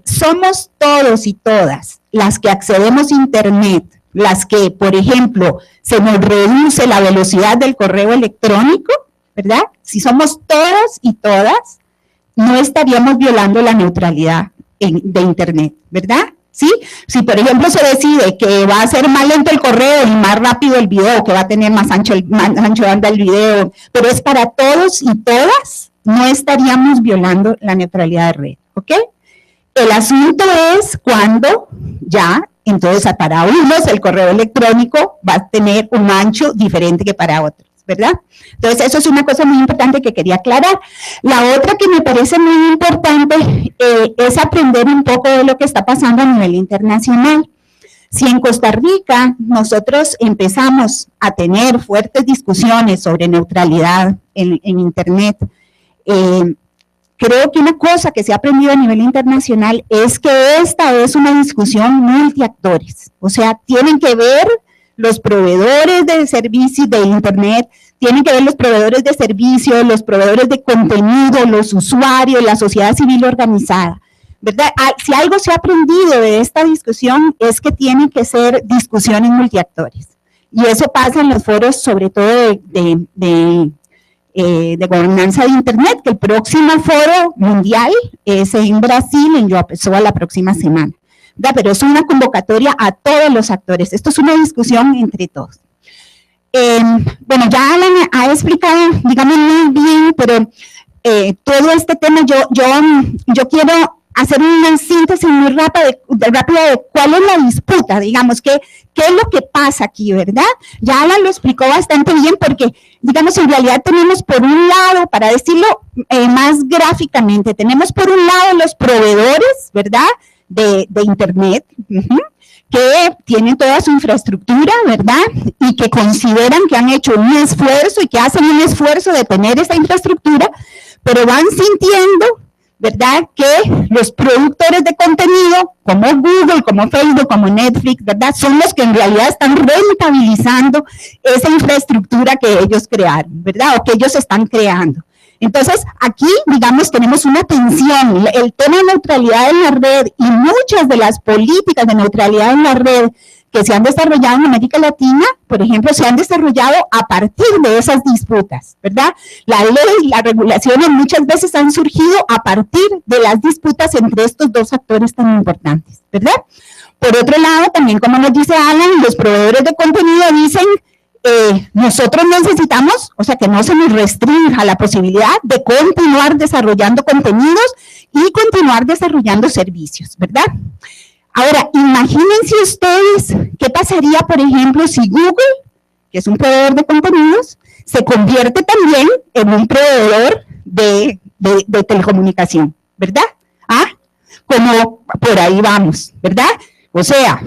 [SPEAKER 9] somos todos y todas las que accedemos a Internet, las que, por ejemplo, se nos reduce la velocidad del correo electrónico, ¿verdad? Si somos todos y todas, no estaríamos violando la neutralidad de Internet, ¿verdad? ¿Sí? Si, por ejemplo, se decide que va a ser más lento el correo y más rápido el video, que va a tener más ancho banda el video, pero es para todos y todas, no estaríamos violando la neutralidad de red, ¿ok? El asunto es cuando ya, entonces para unos el correo electrónico va a tener un ancho diferente que para otros, ¿verdad? Entonces eso es una cosa muy importante que quería aclarar. La otra que me parece muy importante es aprender un poco de lo que está pasando a nivel internacional. Si en Costa Rica nosotros empezamos a tener fuertes discusiones sobre neutralidad en Internet, creo que una cosa que se ha aprendido a nivel internacional es que esta es una discusión multiactores, o sea, tienen que ver los proveedores de servicios de Internet, tienen que ver los proveedores de servicios, los proveedores de contenido, los usuarios, la sociedad civil organizada, ¿verdad? Si algo se ha aprendido de esta discusión es que tienen que ser discusiones multiactores, y eso pasa en los foros sobre todo de gobernanza de Internet, que el próximo foro mundial es en Brasil, en João Pessoa, la próxima semana, ¿verdad? Pero es una convocatoria a todos los actores, esto es una discusión entre todos. bueno, ya Alan ha explicado, digamos, muy bien, pero todo este tema yo quiero hacer una síntesis muy rápida de cuál es la disputa, digamos, qué es lo que pasa aquí, ¿verdad? Ya Alan lo explicó bastante bien porque, digamos, en realidad tenemos por un lado, para decirlo más gráficamente, tenemos por un lado los proveedores, ¿verdad?, de Internet, que tienen toda su infraestructura, ¿verdad?, y que consideran que han hecho un esfuerzo y que hacen un esfuerzo de tener esa infraestructura, pero van sintiendo, ¿verdad?, que los productores de contenido, como Google, como Facebook, como Netflix, ¿verdad?, son los que en realidad están rentabilizando esa infraestructura que ellos crearon, ¿verdad?, o que ellos están creando. Entonces, aquí, digamos, tenemos una tensión. El tema de neutralidad en la red y muchas de las políticas de neutralidad en la red que se han desarrollado en América Latina, por ejemplo, se han desarrollado a partir de esas disputas, ¿verdad? La ley, las regulaciones muchas veces han surgido a partir de las disputas entre estos dos actores tan importantes, ¿verdad? Por otro lado, también como nos dice Alan, los proveedores de contenido dicen, nosotros necesitamos, o sea, que no se nos restrinja la posibilidad de continuar desarrollando contenidos y continuar desarrollando servicios, ¿verdad? Ahora, imagínense ustedes qué pasaría, por ejemplo, si Google, que es un proveedor de contenidos, se convierte también en un proveedor de telecomunicación, ¿verdad? ¿Ah? Como por ahí vamos, ¿verdad? O sea,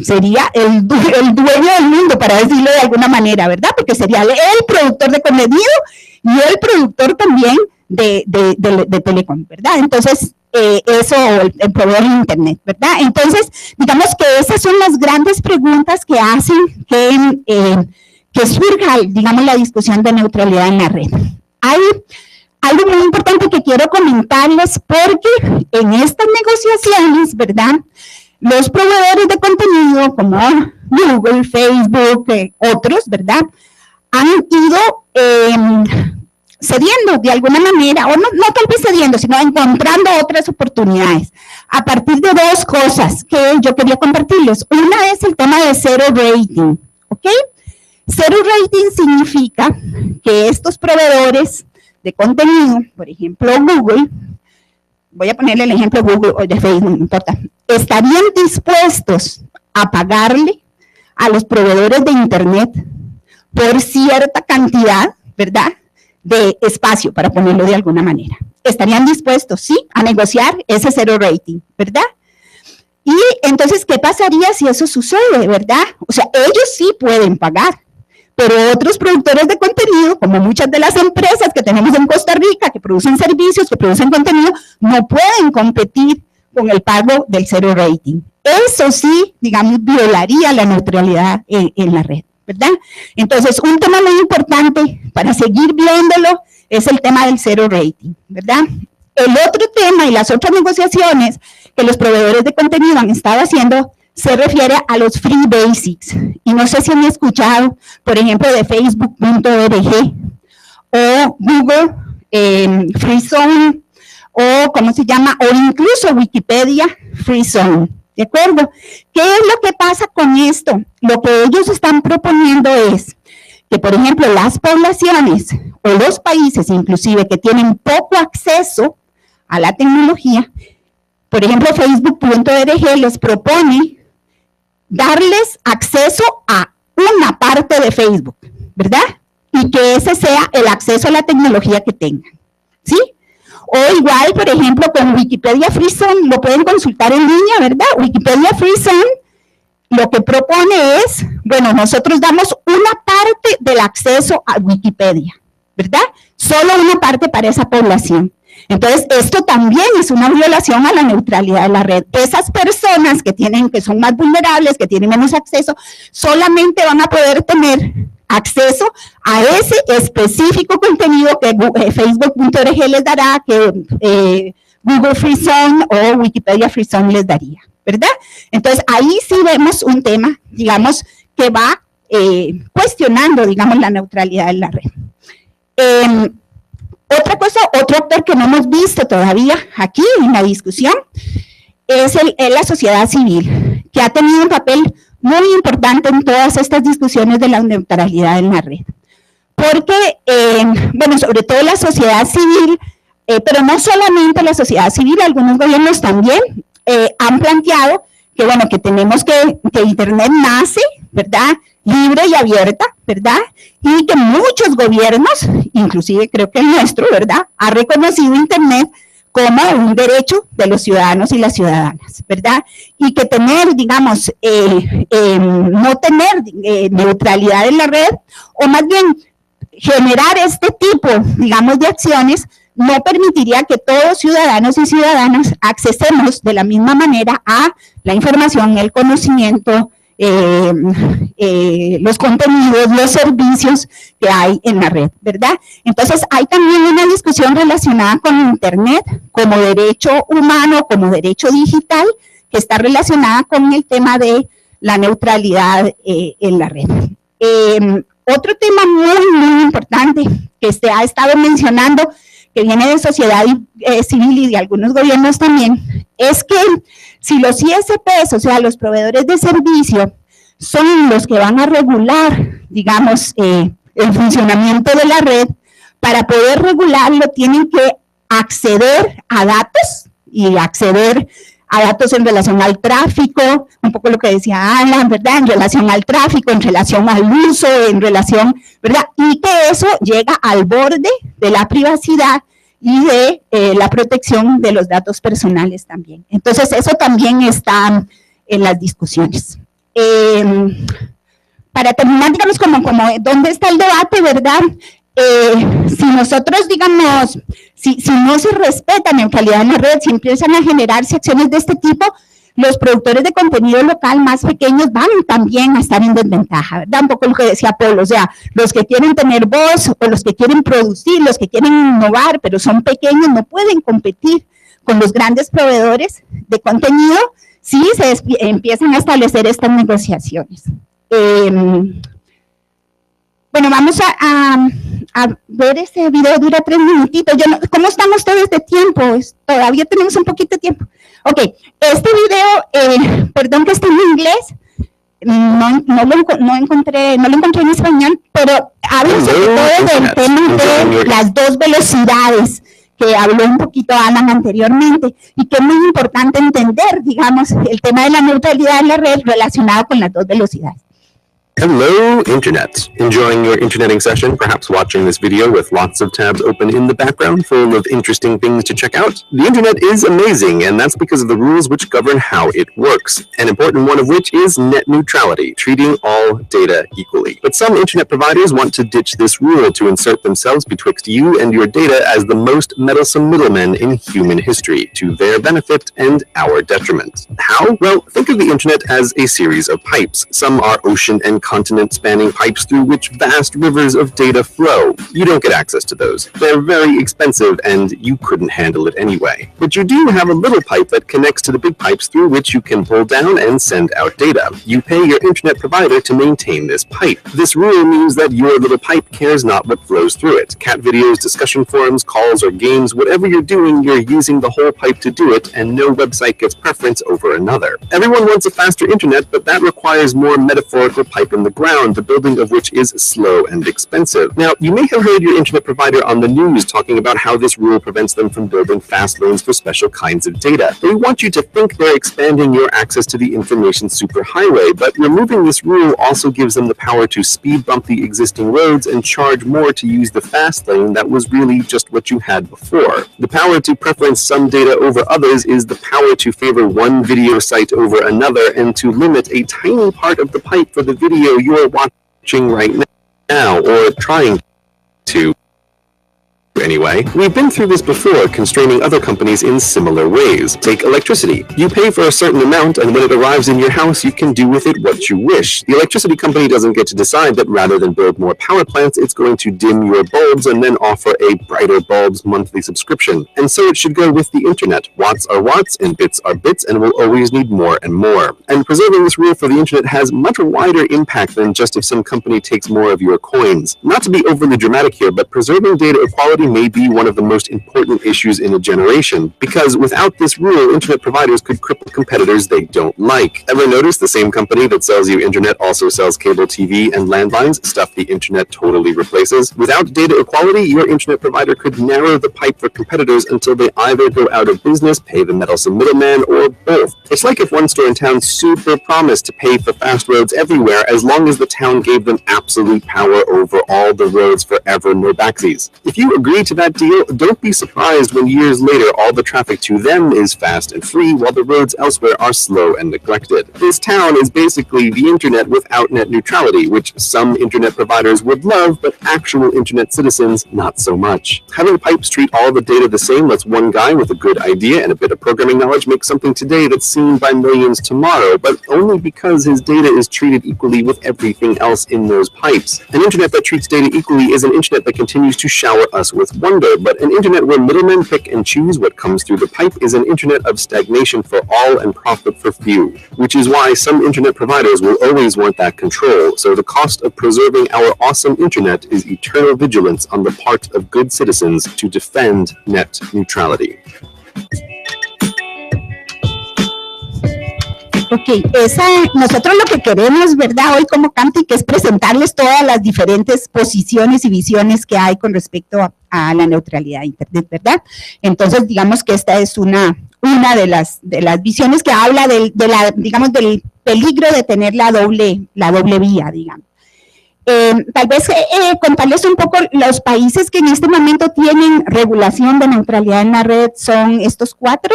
[SPEAKER 9] sería el dueño del mundo, para decirlo de alguna manera, ¿verdad? Porque sería el productor de contenido y el productor también de telecom, ¿verdad? Entonces, eso, el proveedor de Internet, ¿verdad? Entonces, digamos que esas son las grandes preguntas que hacen que surja, digamos, la discusión de neutralidad en la red. Hay algo muy importante que quiero comentarles porque en estas negociaciones, ¿verdad?, los proveedores de contenido como Google, Facebook, otros, ¿verdad?, han ido cediendo de alguna manera, o no tal vez cediendo, sino encontrando otras oportunidades, a partir de dos cosas que yo quería compartirles. Una es el tema de zero rating, ¿ok? Zero rating significa que estos proveedores de contenido, por ejemplo Google, voy a ponerle el ejemplo de Google o de Facebook, no importa, estarían dispuestos a pagarle a los proveedores de Internet por cierta cantidad, ¿verdad?, de espacio, para ponerlo de alguna manera. Estarían dispuestos, sí, a negociar ese zero rating, ¿verdad? Y entonces, ¿qué pasaría si eso sucede, verdad? O sea, ellos sí pueden pagar, pero otros productores de contenido, como muchas de las empresas que tenemos en Costa Rica, que producen servicios, que producen contenido, no pueden competir con el pago del zero rating. Eso sí, digamos, violaría la neutralidad en la red, ¿verdad? Entonces, un tema muy importante para seguir viéndolo es el tema del zero rating, ¿verdad? El otro tema y las otras negociaciones que los proveedores de contenido han estado haciendo se refiere a los free basics. Y no sé si han escuchado, por ejemplo, de Facebook.org o Google Free Zone, o ¿cómo se llama? O incluso Wikipedia Free Zone. ¿De acuerdo? ¿Qué es lo que pasa con esto? Lo que ellos están proponiendo es que, por ejemplo, las poblaciones o los países inclusive que tienen poco acceso a la tecnología, por ejemplo, Facebook.org les propone darles acceso a una parte de Facebook, ¿verdad? Y que ese sea el acceso a la tecnología que tengan, ¿sí? O igual, por ejemplo, con Wikipedia Free Zone, lo pueden consultar en línea, ¿verdad? Wikipedia Free Zone lo que propone es, bueno, nosotros damos una parte del acceso a Wikipedia, ¿verdad? Solo una parte para esa población. Entonces, esto también es una violación a la neutralidad de la red. Esas personas que son más vulnerables, que tienen menos acceso, solamente van a poder tener acceso a ese específico contenido que Facebook.org les dará, que Google Free Zone o Wikipedia Free Zone les daría, ¿verdad? Entonces, ahí sí vemos un tema, digamos, que va cuestionando, digamos, la neutralidad de la red. Otra cosa, otro actor que no hemos visto todavía aquí en la discusión es la sociedad civil, que ha tenido un papel muy importante en todas estas discusiones de la neutralidad en la red. Porque, bueno, sobre todo la sociedad civil, pero no solamente la sociedad civil, algunos gobiernos también han planteado que, bueno, que tenemos que Internet nace, ¿verdad?, libre y abierta, ¿verdad?, y que muchos gobiernos, inclusive creo que el nuestro, ¿verdad?, ha reconocido Internet como un derecho de los ciudadanos y las ciudadanas, ¿verdad? Y que tener, digamos, no tener neutralidad en la red, o más bien generar este tipo, digamos, de acciones, no permitiría que todos ciudadanos y ciudadanas accesemos de la misma manera a la información, el conocimiento, los contenidos, los servicios que hay en la red, ¿verdad? Entonces, hay también una discusión relacionada con Internet como derecho humano, como derecho digital, que está relacionada con el tema de la neutralidad en la red. Otro tema muy, muy importante que se ha estado mencionando, que viene de sociedad civil y de algunos gobiernos también, es que si los ISPs, o sea, los proveedores de servicio, son los que van a regular, digamos, el funcionamiento de la red, para poder regularlo tienen que acceder a datos y acceder a datos en relación al tráfico, un poco lo que decía Alan, ¿verdad?, en relación al tráfico, en relación al uso, en relación, ¿verdad?, y que eso llega al borde de la privacidad y de la protección de los datos personales también. Entonces, eso también está en las discusiones. Para terminar, digamos, como ¿dónde está el debate, verdad? Si nosotros, digamos, si no se respeta neutralidad en la red, si empiezan a generarse acciones de este tipo, los productores de contenido local más pequeños van también a estar en desventaja, ¿verdad? Un poco lo que decía Paul, o sea, los que quieren tener voz o los que quieren producir, los que quieren innovar, pero son pequeños, no pueden competir con los grandes proveedores de contenido si se empiezan a establecer estas negociaciones. Bueno, vamos a ver este video, dura 3 minutitos. ¿Cómo están ustedes de tiempo? Todavía tenemos un poquito de tiempo. Ok, este video, perdón que está en inglés, no lo encontré en español, pero habla sobre todo del tema de las 2 velocidades que habló un poquito Alan anteriormente, y que es muy importante entender, digamos, el tema de la neutralidad en la red relacionado con las 2 velocidades.
[SPEAKER 10] Hello, Internet. Enjoying your interneting session, perhaps watching this video with lots of tabs open in the background full of interesting things to check out? The Internet is amazing, and that's because of the rules which govern how it works. An important one of which is net neutrality, treating all data equally. But some Internet providers want to ditch this rule to insert themselves betwixt you and your data as the most meddlesome middlemen in human history, to their benefit and our detriment. How? Well, think of the Internet as a series of pipes. Some are ocean and continent-spanning pipes through which vast rivers of data flow. You don't get access to those. They're very expensive, and you couldn't handle it anyway. But you do have a little pipe that connects to the big pipes through which you can pull down and send out data. You pay your internet provider to maintain this pipe. This rule means that your little pipe cares not what flows through it. Cat videos, discussion forums, calls, or games, whatever you're doing, you're using the whole pipe to do it, and no website gets preference over another. Everyone wants a faster internet, but that requires more metaphorical pipe in the ground, the building of which is slow and expensive. Now, you may have heard your internet provider on the news talking about how this rule prevents them from building fast lanes for special kinds of data. They want you to think they're expanding your access to the information superhighway, but removing this rule also gives them the power to speed bump the existing roads and charge more to use the fast lane that was really just what you had before. The power to preference some data over others is the power to favor one video site over another and to limit a tiny part of the pipe for the video you're watching right now, or trying to. Anyway, we've been through this before, constraining other companies in similar ways. Take electricity. You pay for a certain amount, and when it arrives in your house, you can do with it what you wish. The electricity company doesn't get to decide that rather than build more power plants, it's going to dim your bulbs and then offer a brighter bulbs monthly subscription. And so it should go with the internet. Watts are watts, and bits are bits, and we'll always need more and more. And preserving this rule for the internet has much wider impact than just if some company takes more of your coins. Not to be overly dramatic here, but preserving data equality may be one of the most important issues in a generation, because without this rule, internet providers could cripple competitors they don't like. Ever notice the same company that sells you internet also sells cable TV and landlines, stuff the internet totally replaces? Without data equality, your internet provider could narrow the pipe for competitors until they either go out of business, pay the meddlesome middleman, or both. It's like if one store in town super promised to pay for fast roads everywhere as long as the town gave them absolute power over all the roads forever, no backsies. If you agree to that deal, don't be surprised when years later all the traffic to them is fast and free while the roads elsewhere are slow and neglected. This town is basically the internet without net neutrality, which some internet providers would love, but actual internet citizens not so much. Having pipes treat all the data the same lets one guy with a good idea and a bit of programming knowledge make something today that's seen by millions tomorrow, but only because his data is treated equally with everything else in those pipes. An internet that treats data equally is an internet that continues to shower us with wonder, but an internet where middlemen pick and choose what comes through the pipe is an internet of stagnation for all and profit for few, which is why some internet providers will always want that control, so the cost of preserving our awesome internet is eternal vigilance on the part of good citizens to defend net neutrality.
[SPEAKER 9] Ok, nosotros lo que queremos, ¿verdad? Hoy como CAMTEC es presentarles todas las diferentes posiciones y visiones que hay con respecto a la neutralidad de Internet, ¿verdad? Entonces, digamos que esta es una de las visiones que habla del peligro de tener la doble vía, digamos. Tal vez contarles un poco los países que en este momento tienen regulación de neutralidad en la red son estos 4.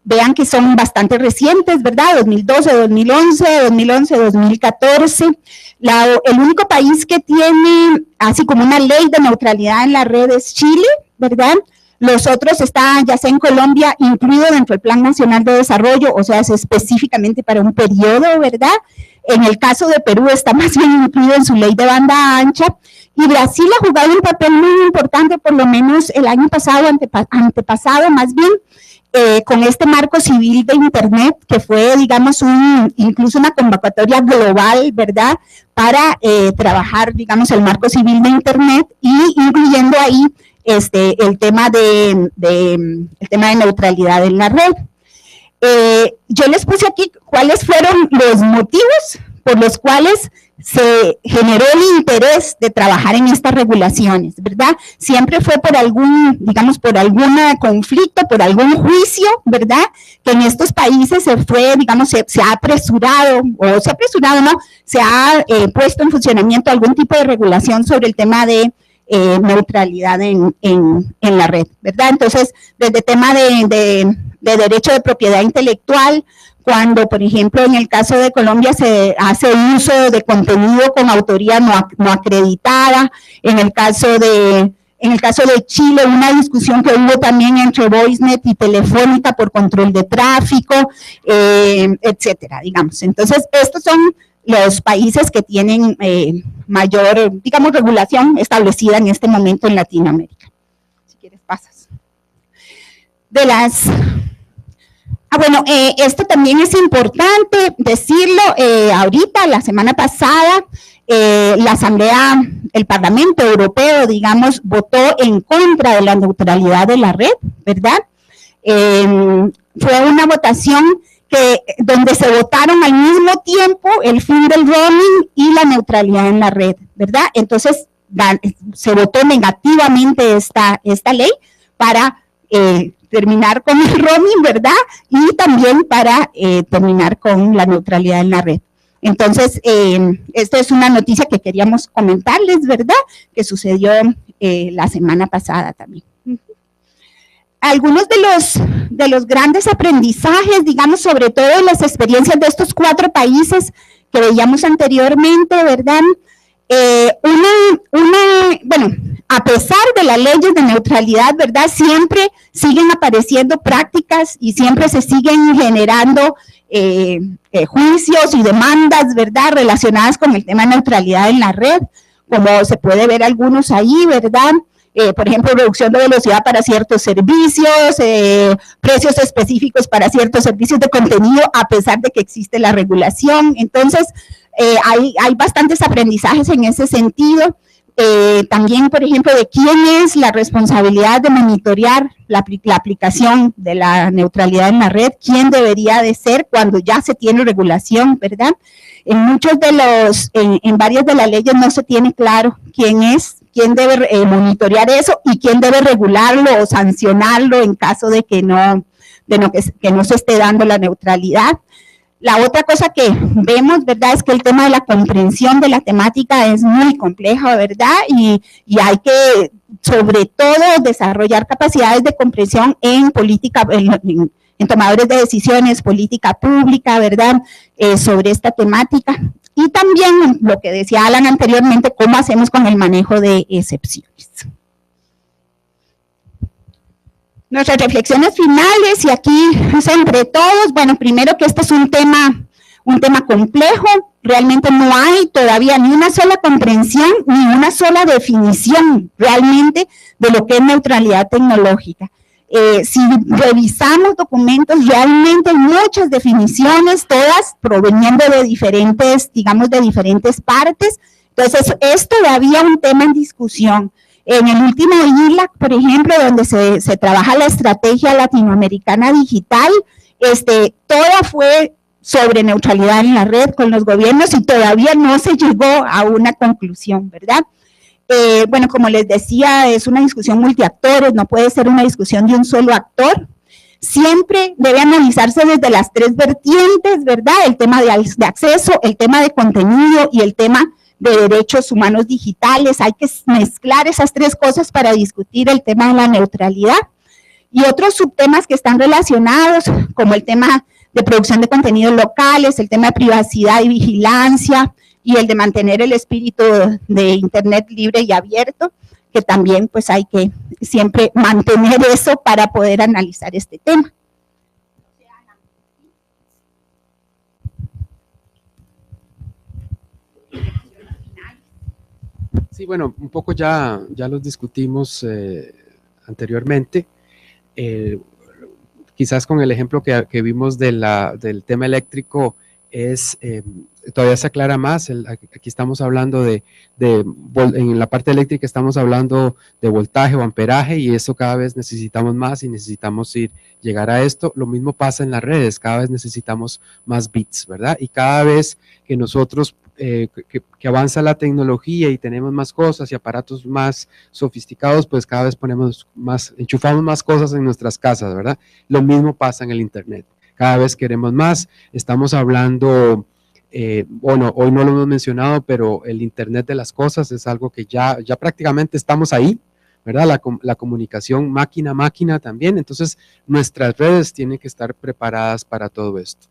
[SPEAKER 9] Vean que son bastante recientes, ¿verdad? 2012, 2011, 2014. El único país que tiene así como una ley de neutralidad en la red es Chile, ¿verdad? Los otros están ya sea en Colombia, incluido dentro del Plan Nacional de Desarrollo, o sea, es específicamente para un periodo, ¿verdad? En el caso de Perú está más bien incluido en su ley de banda ancha. Y Brasil ha jugado un papel muy importante, por lo menos el año pasado, antepasado más bien, con este marco civil de Internet, que fue, digamos, incluso una convocatoria global, ¿verdad?, para trabajar, digamos, el marco civil de Internet y incluyendo ahí el tema de neutralidad en la red. Yo les puse aquí cuáles fueron los motivos por los cuales se generó el interés de trabajar en estas regulaciones, ¿verdad? Siempre fue por algún conflicto, por algún juicio, ¿verdad? Que en estos países se ha apresurado, ¿no? Se ha puesto en funcionamiento algún tipo de regulación sobre el tema de neutralidad en la red, ¿verdad? Entonces, desde tema de derecho de propiedad intelectual, cuando, por ejemplo, en el caso de Colombia se hace uso de contenido con autoría no acreditada, en el caso de Chile, una discusión que hubo también entre Voicenet y Telefónica por control de tráfico, etcétera, digamos. Entonces, estos son los países que tienen mayor, digamos, regulación establecida en este momento en Latinoamérica. Si quieres, pasas. Esto también es importante decirlo. Ahorita, la semana pasada, la Asamblea, el Parlamento Europeo, digamos, votó en contra de la neutralidad de la red, ¿verdad? Fue una votación donde se votaron al mismo tiempo el fin del roaming y la neutralidad en la red, ¿verdad? Entonces, se votó negativamente esta ley para terminar con el roaming, ¿verdad? Y también para terminar con la neutralidad en la red. Entonces, esta es una noticia que queríamos comentarles, ¿verdad? Que sucedió la semana pasada también. Algunos de los grandes aprendizajes, digamos, sobre todo las experiencias de estos 4 países que veíamos anteriormente, ¿verdad? A pesar de las leyes de neutralidad, ¿verdad? Siempre siguen apareciendo prácticas y siempre se siguen generando juicios y demandas, ¿verdad? Relacionadas con el tema de neutralidad en la red, como se puede ver algunos ahí, ¿verdad? Por ejemplo, reducción de velocidad para ciertos servicios, precios específicos para ciertos servicios de contenido, a pesar de que existe la regulación. Entonces, hay bastantes aprendizajes en ese sentido. También, por ejemplo, de quién es la responsabilidad de monitorear la aplicación de la neutralidad en la red, quién debería de ser cuando ya se tiene regulación, ¿verdad? En muchos de los, en varias de las leyes no se tiene claro quién es, quién debe monitorear eso y quién debe regularlo o sancionarlo en caso de que no se esté dando la neutralidad. La otra cosa que vemos, ¿verdad?, es que el tema de la comprensión de la temática es muy compleja, ¿verdad? Y hay que, sobre todo, desarrollar capacidades de comprensión en política, en tomadores de decisiones, política pública, ¿verdad?, sobre esta temática. Y también, lo que decía Alan anteriormente, cómo hacemos con el manejo de excepciones. Nuestras reflexiones finales, y aquí es entre todos, bueno, primero que este es un tema complejo, realmente no hay todavía ni una sola comprensión, ni una sola definición realmente de lo que es neutralidad tecnológica. Si revisamos documentos, realmente hay muchas definiciones, todas proveniendo de diferentes, digamos, de diferentes partes, entonces es todavía un tema en discusión. En el último ILAC, por ejemplo, donde se trabaja la estrategia latinoamericana digital, toda fue sobre neutralidad en la red con los gobiernos y todavía no se llegó a una conclusión, ¿verdad? Bueno, como les decía, es una discusión multiactores, no puede ser una discusión de un solo actor. Siempre debe analizarse desde las tres vertientes, ¿verdad? El tema de acceso, el tema de contenido y el tema de derechos humanos digitales. Hay que mezclar esas tres cosas para discutir el tema de la neutralidad. Y otros subtemas que están relacionados, como el tema de producción de contenidos locales, el tema de privacidad y vigilancia, y el de mantener el espíritu de Internet libre y abierto, que también pues hay que siempre mantener eso para poder analizar este tema.
[SPEAKER 6] Sí, bueno, un poco ya los discutimos anteriormente. Quizás con el ejemplo que vimos del tema eléctrico todavía se aclara más. Aquí estamos hablando en la parte eléctrica estamos hablando de voltaje o amperaje, y eso cada vez necesitamos más y necesitamos llegar a esto. Lo mismo pasa en las redes, cada vez necesitamos más bits, ¿verdad? Y cada vez que nosotros que avanza la tecnología y tenemos más cosas y aparatos más sofisticados, pues cada vez enchufamos más cosas en nuestras casas, ¿verdad? Lo mismo pasa en el Internet. Cada vez queremos más. Estamos hablando, bueno, hoy no lo hemos mencionado, pero el Internet de las cosas es algo que ya prácticamente estamos ahí, ¿verdad? La comunicación máquina a máquina también. Entonces, nuestras redes tienen que estar preparadas para todo esto.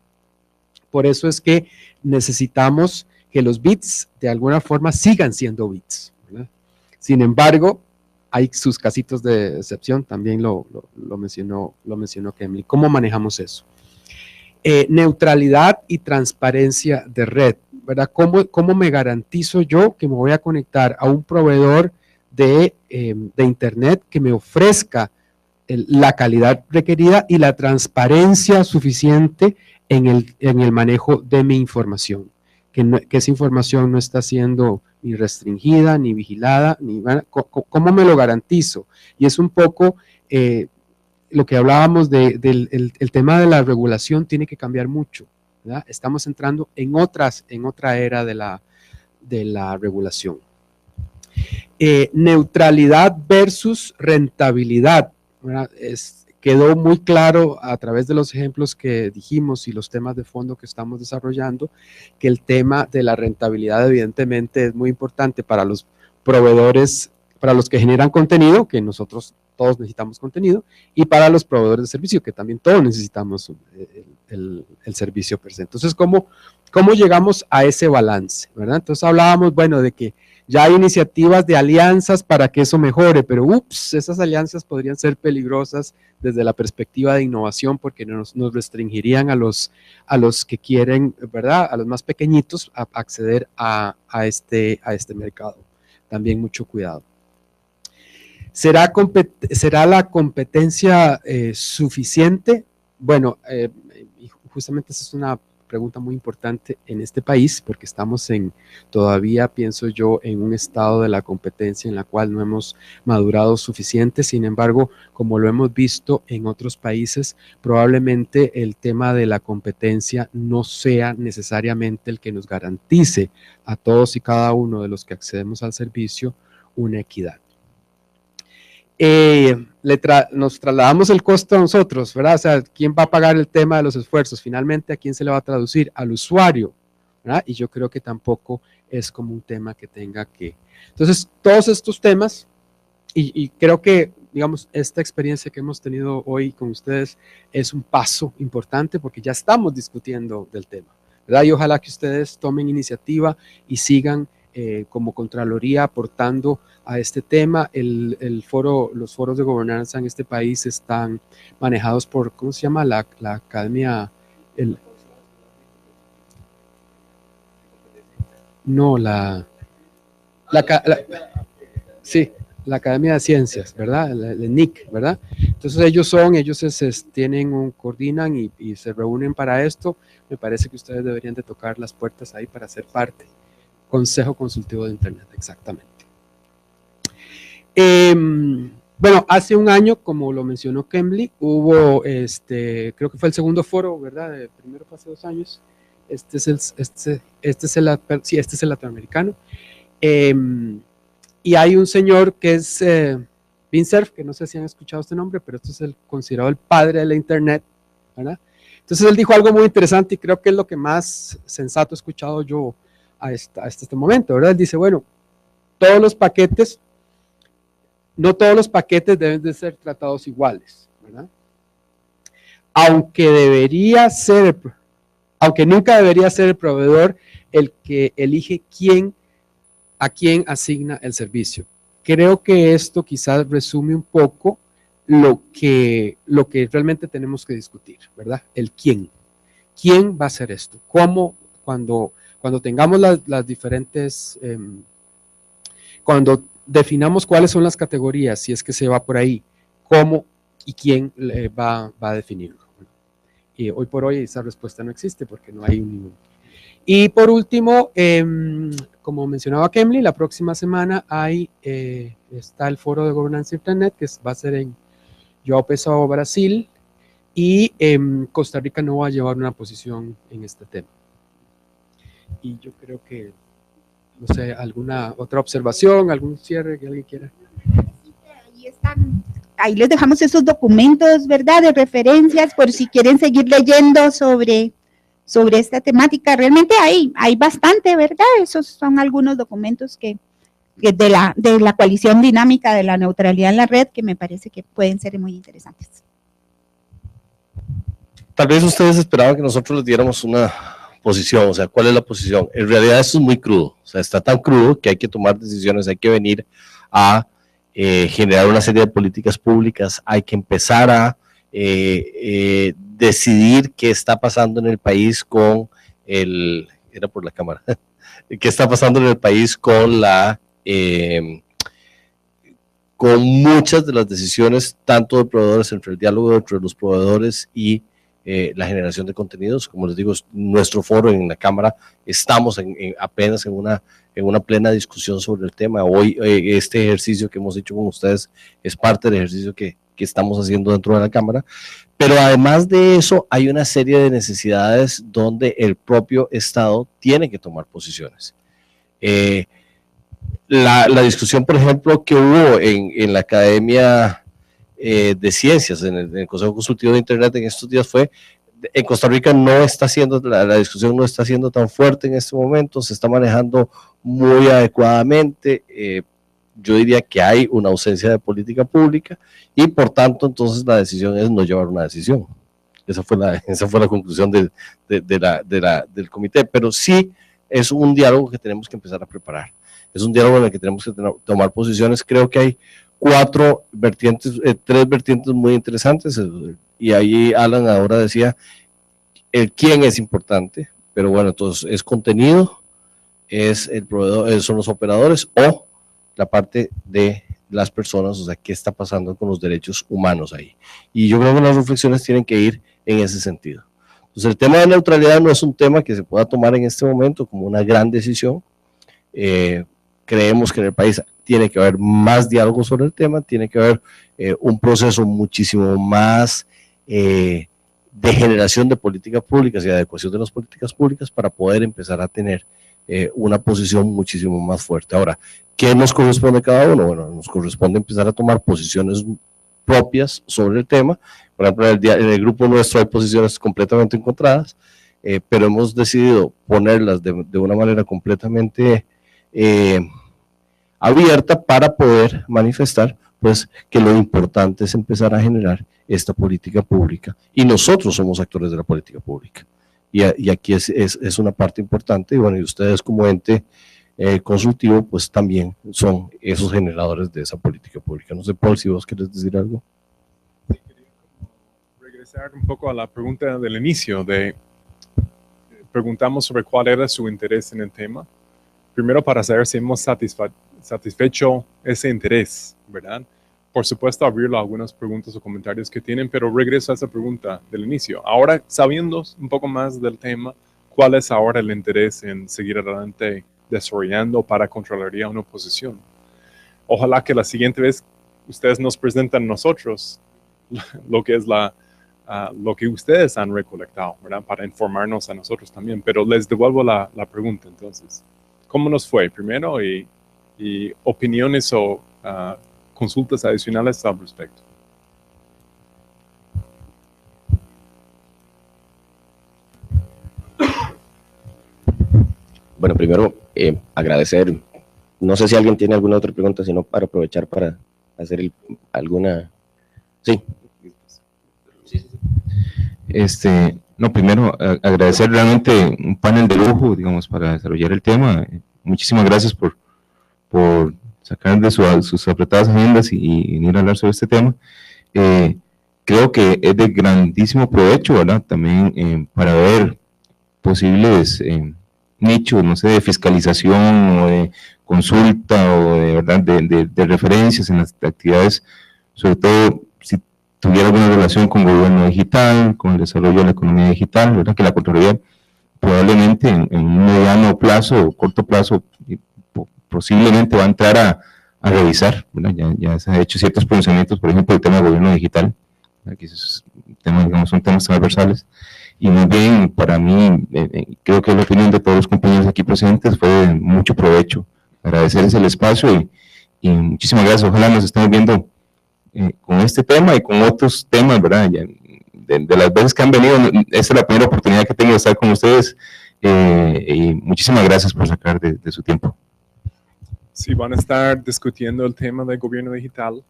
[SPEAKER 6] Por eso es que necesitamos que los bits de alguna forma sigan siendo bits, ¿verdad? Sin embargo, hay sus casitos de excepción, también lo mencionó Kemly. ¿Cómo manejamos eso? Neutralidad y transparencia de red, ¿verdad? ¿Cómo me garantizo yo que me voy a conectar a un proveedor de Internet que me ofrezca la calidad requerida y la transparencia suficiente en el manejo de mi información? Que esa información no está siendo ni restringida, ni vigilada, ¿cómo me lo garantizo? Y es un poco lo que hablábamos del tema de la regulación tiene que cambiar mucho, ¿verdad? Estamos entrando en otra era de la regulación. Neutralidad versus rentabilidad, ¿verdad? Quedó muy claro a través de los ejemplos que dijimos y los temas de fondo que estamos desarrollando, que el tema de la rentabilidad evidentemente es muy importante para los proveedores, para los que generan contenido, que nosotros todos necesitamos contenido, y para los proveedores de servicio, que también todos necesitamos el servicio per se. Entonces, ¿cómo llegamos a ese balance, ¿verdad? Entonces hablábamos, bueno, de que ya hay iniciativas de alianzas para que eso mejore, pero esas alianzas podrían ser peligrosas desde la perspectiva de innovación, porque nos restringirían a los que quieren, ¿verdad?, a los más pequeñitos a acceder a este mercado. También mucho cuidado. ¿Será la competencia suficiente? Bueno, justamente esa es una pregunta muy importante en este país, porque estamos todavía, pienso yo, en un estado de la competencia en la cual no hemos madurado suficiente. Sin embargo, como lo hemos visto en otros países, probablemente el tema de la competencia no sea necesariamente el que nos garantice a todos y cada uno de los que accedemos al servicio una equidad. Nos trasladamos el costo a nosotros, ¿verdad? O sea, ¿quién va a pagar el tema de los esfuerzos? Finalmente, ¿a quién se le va a traducir? Al usuario, ¿verdad? Y yo creo que tampoco es como un tema que tenga que... Entonces, todos estos temas, y creo que, digamos, esta experiencia que hemos tenido hoy con ustedes es un paso importante porque ya estamos discutiendo del tema, ¿verdad? Y ojalá que ustedes tomen iniciativa y sigan como Contraloría aportando a este tema. Los foros de gobernanza en este país están manejados por, ¿cómo se llama? La academia, sí, la Academia de Ciencias, ¿verdad? El NIC, ¿verdad? Entonces ellos coordinan y se reúnen para esto. Me parece que ustedes deberían de tocar las puertas ahí para ser parte. Consejo Consultivo de Internet, exactamente. Bueno, hace un año, como lo mencionó Kemble, hubo, creo que fue el segundo foro, ¿verdad? Primero fue hace 2 años. Este es el latinoamericano. Y hay un señor que es Vint Cerf, que no sé si han escuchado este nombre, pero este es considerado el padre de la Internet, ¿verdad? Entonces él dijo algo muy interesante y creo que es lo que más sensato he escuchado yo hasta este momento, ¿verdad? Él dice, bueno, no todos los paquetes deben de ser tratados iguales, ¿verdad? Aunque nunca debería ser el proveedor el que elige a quién asigna el servicio. Creo que esto quizás resume un poco lo que realmente tenemos que discutir, ¿verdad? El quién. ¿Quién va a hacer esto? ¿Cómo? Cuando tengamos las diferentes, cuando definamos cuáles son las categorías, si es que se va por ahí, cómo y quién va a definirlo. Y hoy por hoy esa respuesta no existe porque no hay ningún. Y por último, como mencionaba Kemble, la próxima semana está el foro de gobernanza Internet que va a ser en João Pessoa, Brasil, y Costa Rica no va a llevar una posición en este tema. Y yo creo que, no sé, alguna otra observación, algún cierre que alguien quiera.
[SPEAKER 9] Ahí están, ahí les dejamos esos documentos, ¿verdad? De referencias, por si quieren seguir leyendo sobre esta temática. Realmente hay bastante, ¿verdad? Esos son algunos documentos que de la coalición dinámica de la neutralidad en la red que me parece que pueden ser muy interesantes.
[SPEAKER 2] Tal vez ustedes esperaban que nosotros les diéramos una posición, o sea, ¿cuál es la posición? En realidad esto es muy crudo, o sea, está tan crudo que hay que tomar decisiones, hay que venir a generar una serie de políticas públicas, hay que empezar a decidir qué está pasando en el país con era por la cámara, qué está pasando en el país con con muchas de las decisiones, tanto de proveedores, entre el diálogo entre los proveedores y la generación de contenidos. Como les digo, nuestro foro en la Cámara, estamos apenas en una plena discusión sobre el tema. Hoy este ejercicio que hemos hecho con ustedes es parte del ejercicio que estamos haciendo dentro de la Cámara, pero además de eso hay una serie de necesidades donde el propio Estado tiene que tomar posiciones. La discusión, por ejemplo, que hubo en la Academia de Ciencias, en el Consejo Consultivo de Internet en estos días fue, en Costa Rica no está siendo, la discusión no está siendo tan fuerte en este momento, se está manejando muy adecuadamente, yo diría que hay una ausencia de política pública y por tanto entonces la decisión es no llevar una decisión. Esa fue la conclusión del comité, pero sí es un diálogo que tenemos que empezar a preparar, es un diálogo en el que tenemos que tomar posiciones. Creo que hay 3 vertientes muy interesantes, y ahí Alan ahora decía el quién es importante, pero bueno, entonces es contenido, es el proveedor, son los operadores o la parte de las personas, o sea, qué está pasando con los derechos humanos ahí. Y yo creo que las reflexiones tienen que ir en ese sentido. Entonces, el tema de neutralidad no es un tema que se pueda tomar en este momento como una gran decisión. Creemos que en el país tiene que haber más diálogo sobre el tema, tiene que haber un proceso muchísimo más de generación de políticas públicas y de adecuación de las políticas públicas para poder empezar a tener una posición muchísimo más fuerte. Ahora, ¿qué nos corresponde a cada uno? Bueno, nos corresponde empezar a tomar posiciones propias sobre el tema. Por ejemplo, en el grupo nuestro hay posiciones completamente encontradas, pero hemos decidido ponerlas de una manera completamente abierta para poder manifestar pues que lo importante es empezar a generar esta política pública y nosotros somos actores de la política pública y aquí es una parte importante y bueno, y ustedes como ente consultivo pues también son esos generadores de esa política pública. No sé, Paul, si vos querés decir algo.
[SPEAKER 3] Sí, quería regresar un poco a la pregunta del inicio preguntamos sobre cuál era su interés en el tema. Primero, para saber si hemos satisfecho ese interés, ¿verdad? Por supuesto, abrirlo a algunas preguntas o comentarios que tienen, pero regreso a esa pregunta del inicio. Ahora, sabiendo un poco más del tema, ¿cuál es ahora el interés en seguir adelante desarrollando para Contraloría una oposición? Ojalá que la siguiente vez ustedes nos presentan a nosotros lo que es lo que ustedes han recolectado, ¿verdad? Para informarnos a nosotros también. Pero les devuelvo la pregunta, entonces. ¿Cómo nos fue primero y opiniones o consultas adicionales al respecto?
[SPEAKER 1] Bueno, primero agradecer, no sé si alguien tiene alguna otra pregunta, sino para aprovechar para hacer alguna... Sí.
[SPEAKER 4] No, primero agradecer realmente un panel de lujo, digamos, para desarrollar el tema. Muchísimas gracias por sacar de sus apretadas agendas y venir a hablar sobre este tema. Creo que es de grandísimo provecho, ¿verdad? También para ver posibles nichos, no sé, de fiscalización o de consulta o de, ¿verdad? de referencias en las actividades, sobre todo si tuviera alguna relación con gobierno digital, con el desarrollo de la economía digital, ¿verdad? Que la Contraloría probablemente en un mediano plazo o corto plazo posiblemente va a entrar a revisar, ¿verdad? Ya se han hecho ciertos pronunciamientos, por ejemplo, el tema del gobierno digital, aquí es un tema, digamos, son temas transversales, y muy bien, para mí, creo que la opinión de todos los compañeros aquí presentes fue de mucho provecho. Agradecerles el espacio y muchísimas gracias, ojalá nos estemos viendo con este tema y con otros temas, ¿verdad? Ya, de las veces que han venido, esta es la primera oportunidad que tengo de estar con ustedes, y muchísimas gracias por sacar de su tiempo.
[SPEAKER 3] Sí, van a estar discutiendo el tema del gobierno digital.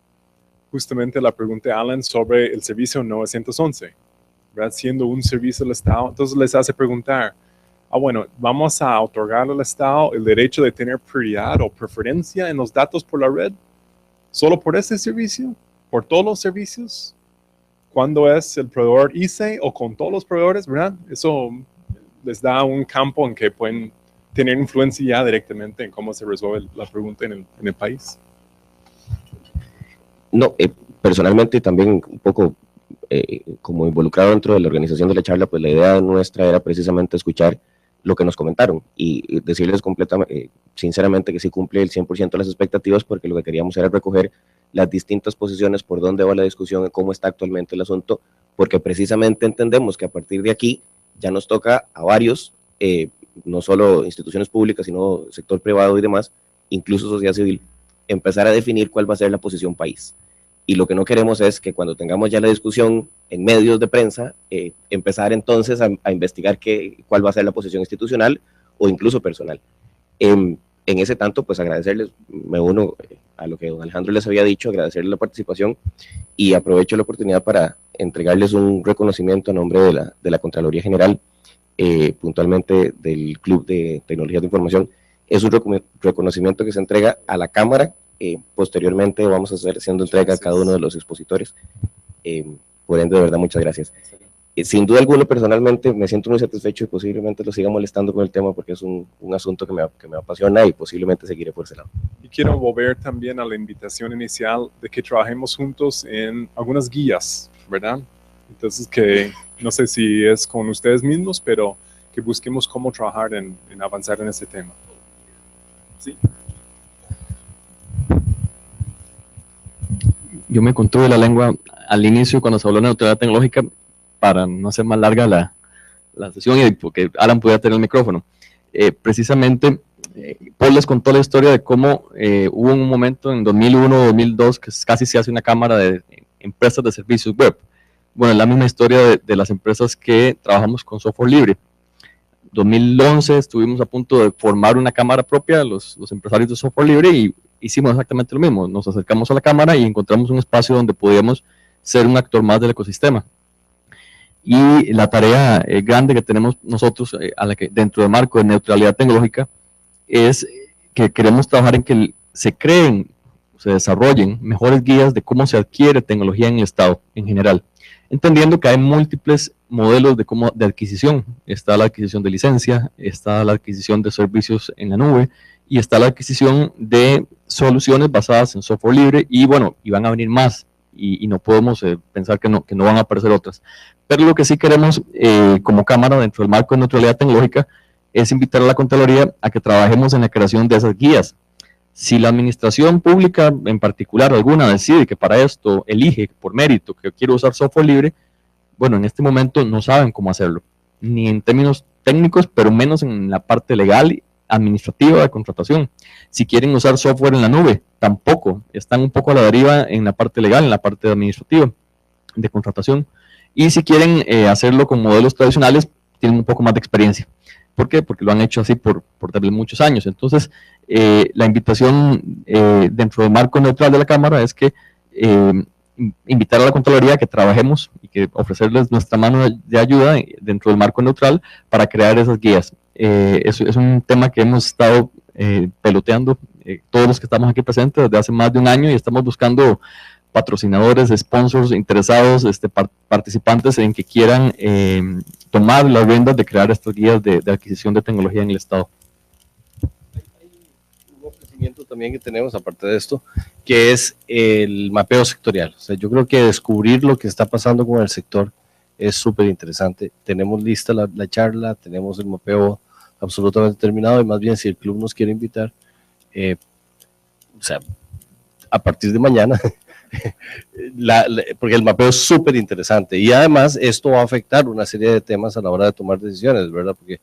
[SPEAKER 3] Justamente la pregunta de Alan sobre el servicio 911, ¿verdad? Siendo un servicio del Estado, entonces les hace preguntar, bueno, ¿vamos a otorgar al Estado el derecho de tener prioridad o preferencia en los datos por la red? ¿Solo por ese servicio? ¿Por todos los servicios? ¿Cuándo es el proveedor ICE o con todos los proveedores, verdad? Eso les da un campo en que pueden tener influencia ya directamente en cómo se resuelve la pregunta en el país.
[SPEAKER 1] No, personalmente también un poco como involucrado dentro de la organización de la charla, pues la idea nuestra era precisamente escuchar lo que nos comentaron y decirles completamente, sinceramente que sí cumple el 100% de las expectativas, porque lo que queríamos era recoger las distintas posiciones, por dónde va la discusión, cómo está actualmente el asunto, porque precisamente entendemos que a partir de aquí ya nos toca a varios, no solo instituciones públicas, sino sector privado y demás, incluso sociedad civil, empezar a definir cuál va a ser la posición país. Y lo que no queremos es que cuando tengamos ya la discusión en medios de prensa, empezar entonces a investigar cuál va a ser la posición institucional o incluso personal. En ese tanto, pues agradecerles, me uno a lo que don Alejandro les había dicho, agradecerles la participación y aprovecho la oportunidad para entregarles un reconocimiento a nombre de la Contraloría General, puntualmente del Club de Tecnologías de Información. Es un reconocimiento que se entrega a la Cámara. Posteriormente vamos a estar haciendo entrega a cada uno de los expositores. Por ende, de verdad, muchas gracias. Sin duda alguna, personalmente me siento muy satisfecho y posiblemente lo siga molestando con el tema porque es un asunto que me apasiona y posiblemente seguiré por ese lado.
[SPEAKER 3] Y quiero volver también a la invitación inicial de que trabajemos juntos en algunas guías, ¿verdad? Entonces, que no sé si es con ustedes mismos, pero que busquemos cómo trabajar en avanzar en ese tema. ¿Sí?
[SPEAKER 11] Yo me contuve la lengua al inicio cuando se habló de neutralidad tecnológica para no hacer más larga la sesión y porque Alan pudiera tener el micrófono. Precisamente, Paul les contó la historia de cómo hubo un momento en 2001 o 2002 que casi se hace una cámara de empresas de servicios web. Bueno, es la misma historia de las empresas que trabajamos con software libre. 2011 estuvimos a punto de formar una cámara propia, los empresarios de software libre, y hicimos exactamente lo mismo. Nos acercamos a la cámara y encontramos un espacio donde podíamos ser un actor más del ecosistema. Y la tarea grande que tenemos nosotros, dentro del marco de neutralidad tecnológica, es que queremos trabajar en que se creen, se desarrollen mejores guías de cómo se adquiere tecnología en el Estado en general, entendiendo que hay múltiples modelos de adquisición. Está la adquisición de licencia, está la adquisición de servicios en la nube y está la adquisición de soluciones basadas en software libre, y bueno, y van a venir más, y no podemos pensar que no van a aparecer otras. Pero lo que sí queremos como Cámara, dentro del marco de neutralidad tecnológica, es invitar a la Contraloría a que trabajemos en la creación de esas guías. Si la administración pública en particular, alguna, decide que para esto elige por mérito que quiere usar software libre, bueno, en este momento no saben cómo hacerlo, ni en términos técnicos, pero menos en la parte legal, administrativa de contratación. Si quieren usar software en la nube, tampoco, están un poco a la deriva en la parte legal, en la parte administrativa de contratación. Y si quieren hacerlo con modelos tradicionales, tienen un poco más de experiencia. ¿Por qué? Porque lo han hecho así por muchos años. Entonces, la invitación dentro del marco neutral de la Cámara es que invitar a la Contraloría a que trabajemos y que ofrecerles nuestra mano de ayuda dentro del marco neutral para crear esas guías. Es un tema que hemos estado peloteando todos los que estamos aquí presentes desde hace más de un año, y estamos buscando patrocinadores, sponsors interesados, participantes en que quieran tomar las riendas de crear estas guías de adquisición de tecnología en el Estado.
[SPEAKER 2] Hay un ofrecimiento también que tenemos, aparte de esto, que es el mapeo sectorial. O sea, yo creo que descubrir lo que está pasando con el sector es súper interesante. Tenemos lista la charla, tenemos el mapeo absolutamente terminado, y más bien si el club nos quiere invitar, o sea, a partir de mañana, porque el mapeo es súper interesante, y además esto va a afectar una serie de temas a la hora de tomar decisiones, ¿verdad? Porque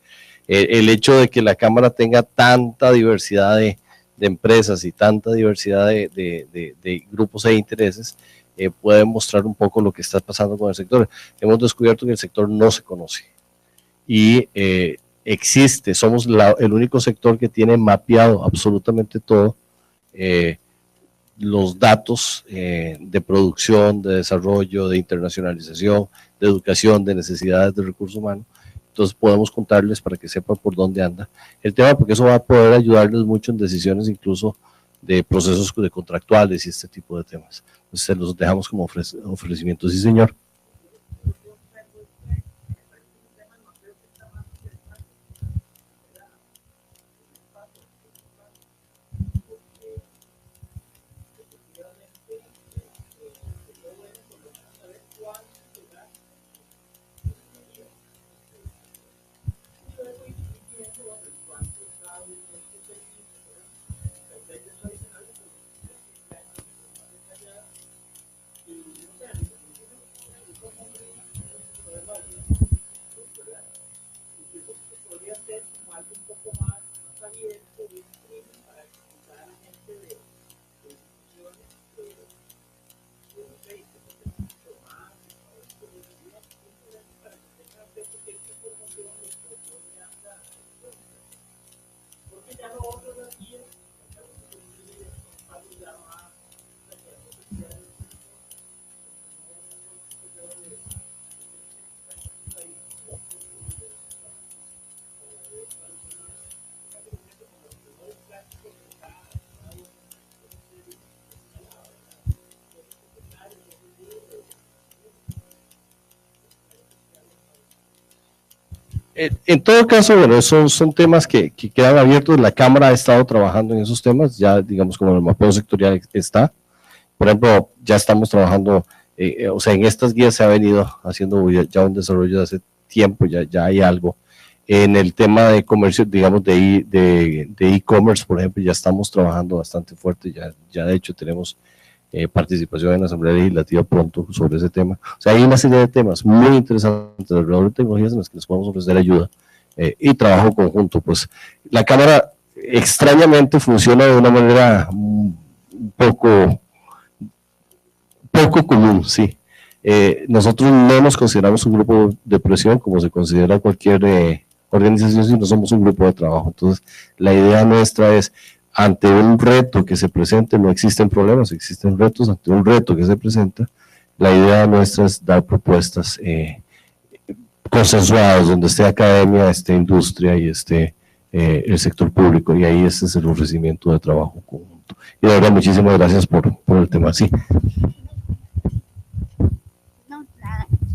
[SPEAKER 2] el hecho de que la Cámara tenga tanta diversidad de empresas y tanta diversidad de grupos e intereses puede mostrar un poco lo que está pasando con el sector. Hemos descubierto que el sector no se conoce y existe, somos el único sector que tiene mapeado absolutamente todo, los datos de producción, de desarrollo, de internacionalización, de educación, de necesidades de recursos humanos. Entonces podemos contarles para que sepan por dónde anda el tema, porque eso va a poder ayudarles mucho en decisiones incluso de procesos de contractuales y este tipo de temas. Entonces se los dejamos como ofrecimiento. Sí, señor. En todo caso, bueno, son temas que quedan abiertos. La Cámara ha estado trabajando en esos temas, ya digamos como el mapeo sectorial está. Por ejemplo, ya estamos trabajando o sea, en estas guías se ha venido haciendo ya un desarrollo de hace tiempo, ya hay algo. En el tema de comercio, digamos, de e-commerce, por ejemplo, ya estamos trabajando bastante fuerte, ya de hecho tenemos participación en la Asamblea Legislativa pronto sobre ese tema. O sea, hay una serie de temas muy interesantes alrededor de tecnologías en los que les podemos ofrecer ayuda y trabajo conjunto. Pues la Cámara extrañamente funciona de una manera un poco común, sí. Nosotros no nos consideramos un grupo de presión como se considera cualquier organización, sino somos un grupo de trabajo. Entonces, la idea nuestra es, ante un reto que se presente, no existen problemas, existen retos. Ante un reto que se presenta, la idea nuestra es dar propuestas consensuadas, donde esté academia, esté industria y esté el sector público, y ahí ese es el ofrecimiento de trabajo conjunto. Y de verdad, muchísimas gracias por el tema. Sí.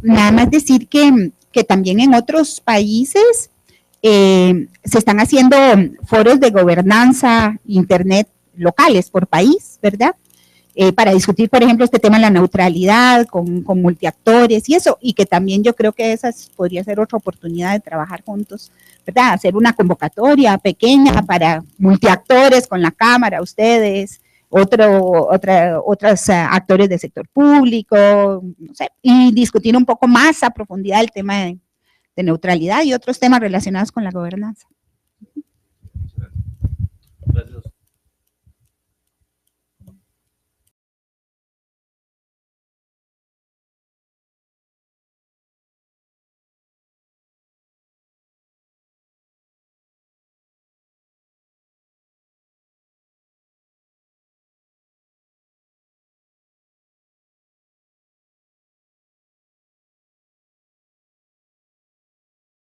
[SPEAKER 9] Nada más decir que también en otros países se están haciendo foros de gobernanza internet locales por país, ¿verdad? Para discutir, por ejemplo, este tema de la neutralidad con multiactores y eso, y que también yo creo que esa podría ser otra oportunidad de trabajar juntos, ¿verdad? Hacer una convocatoria pequeña para multiactores con la Cámara, ustedes, otros actores del sector público, no sé, y discutir un poco más a profundidad el tema de neutralidad y otros temas relacionados con la gobernanza.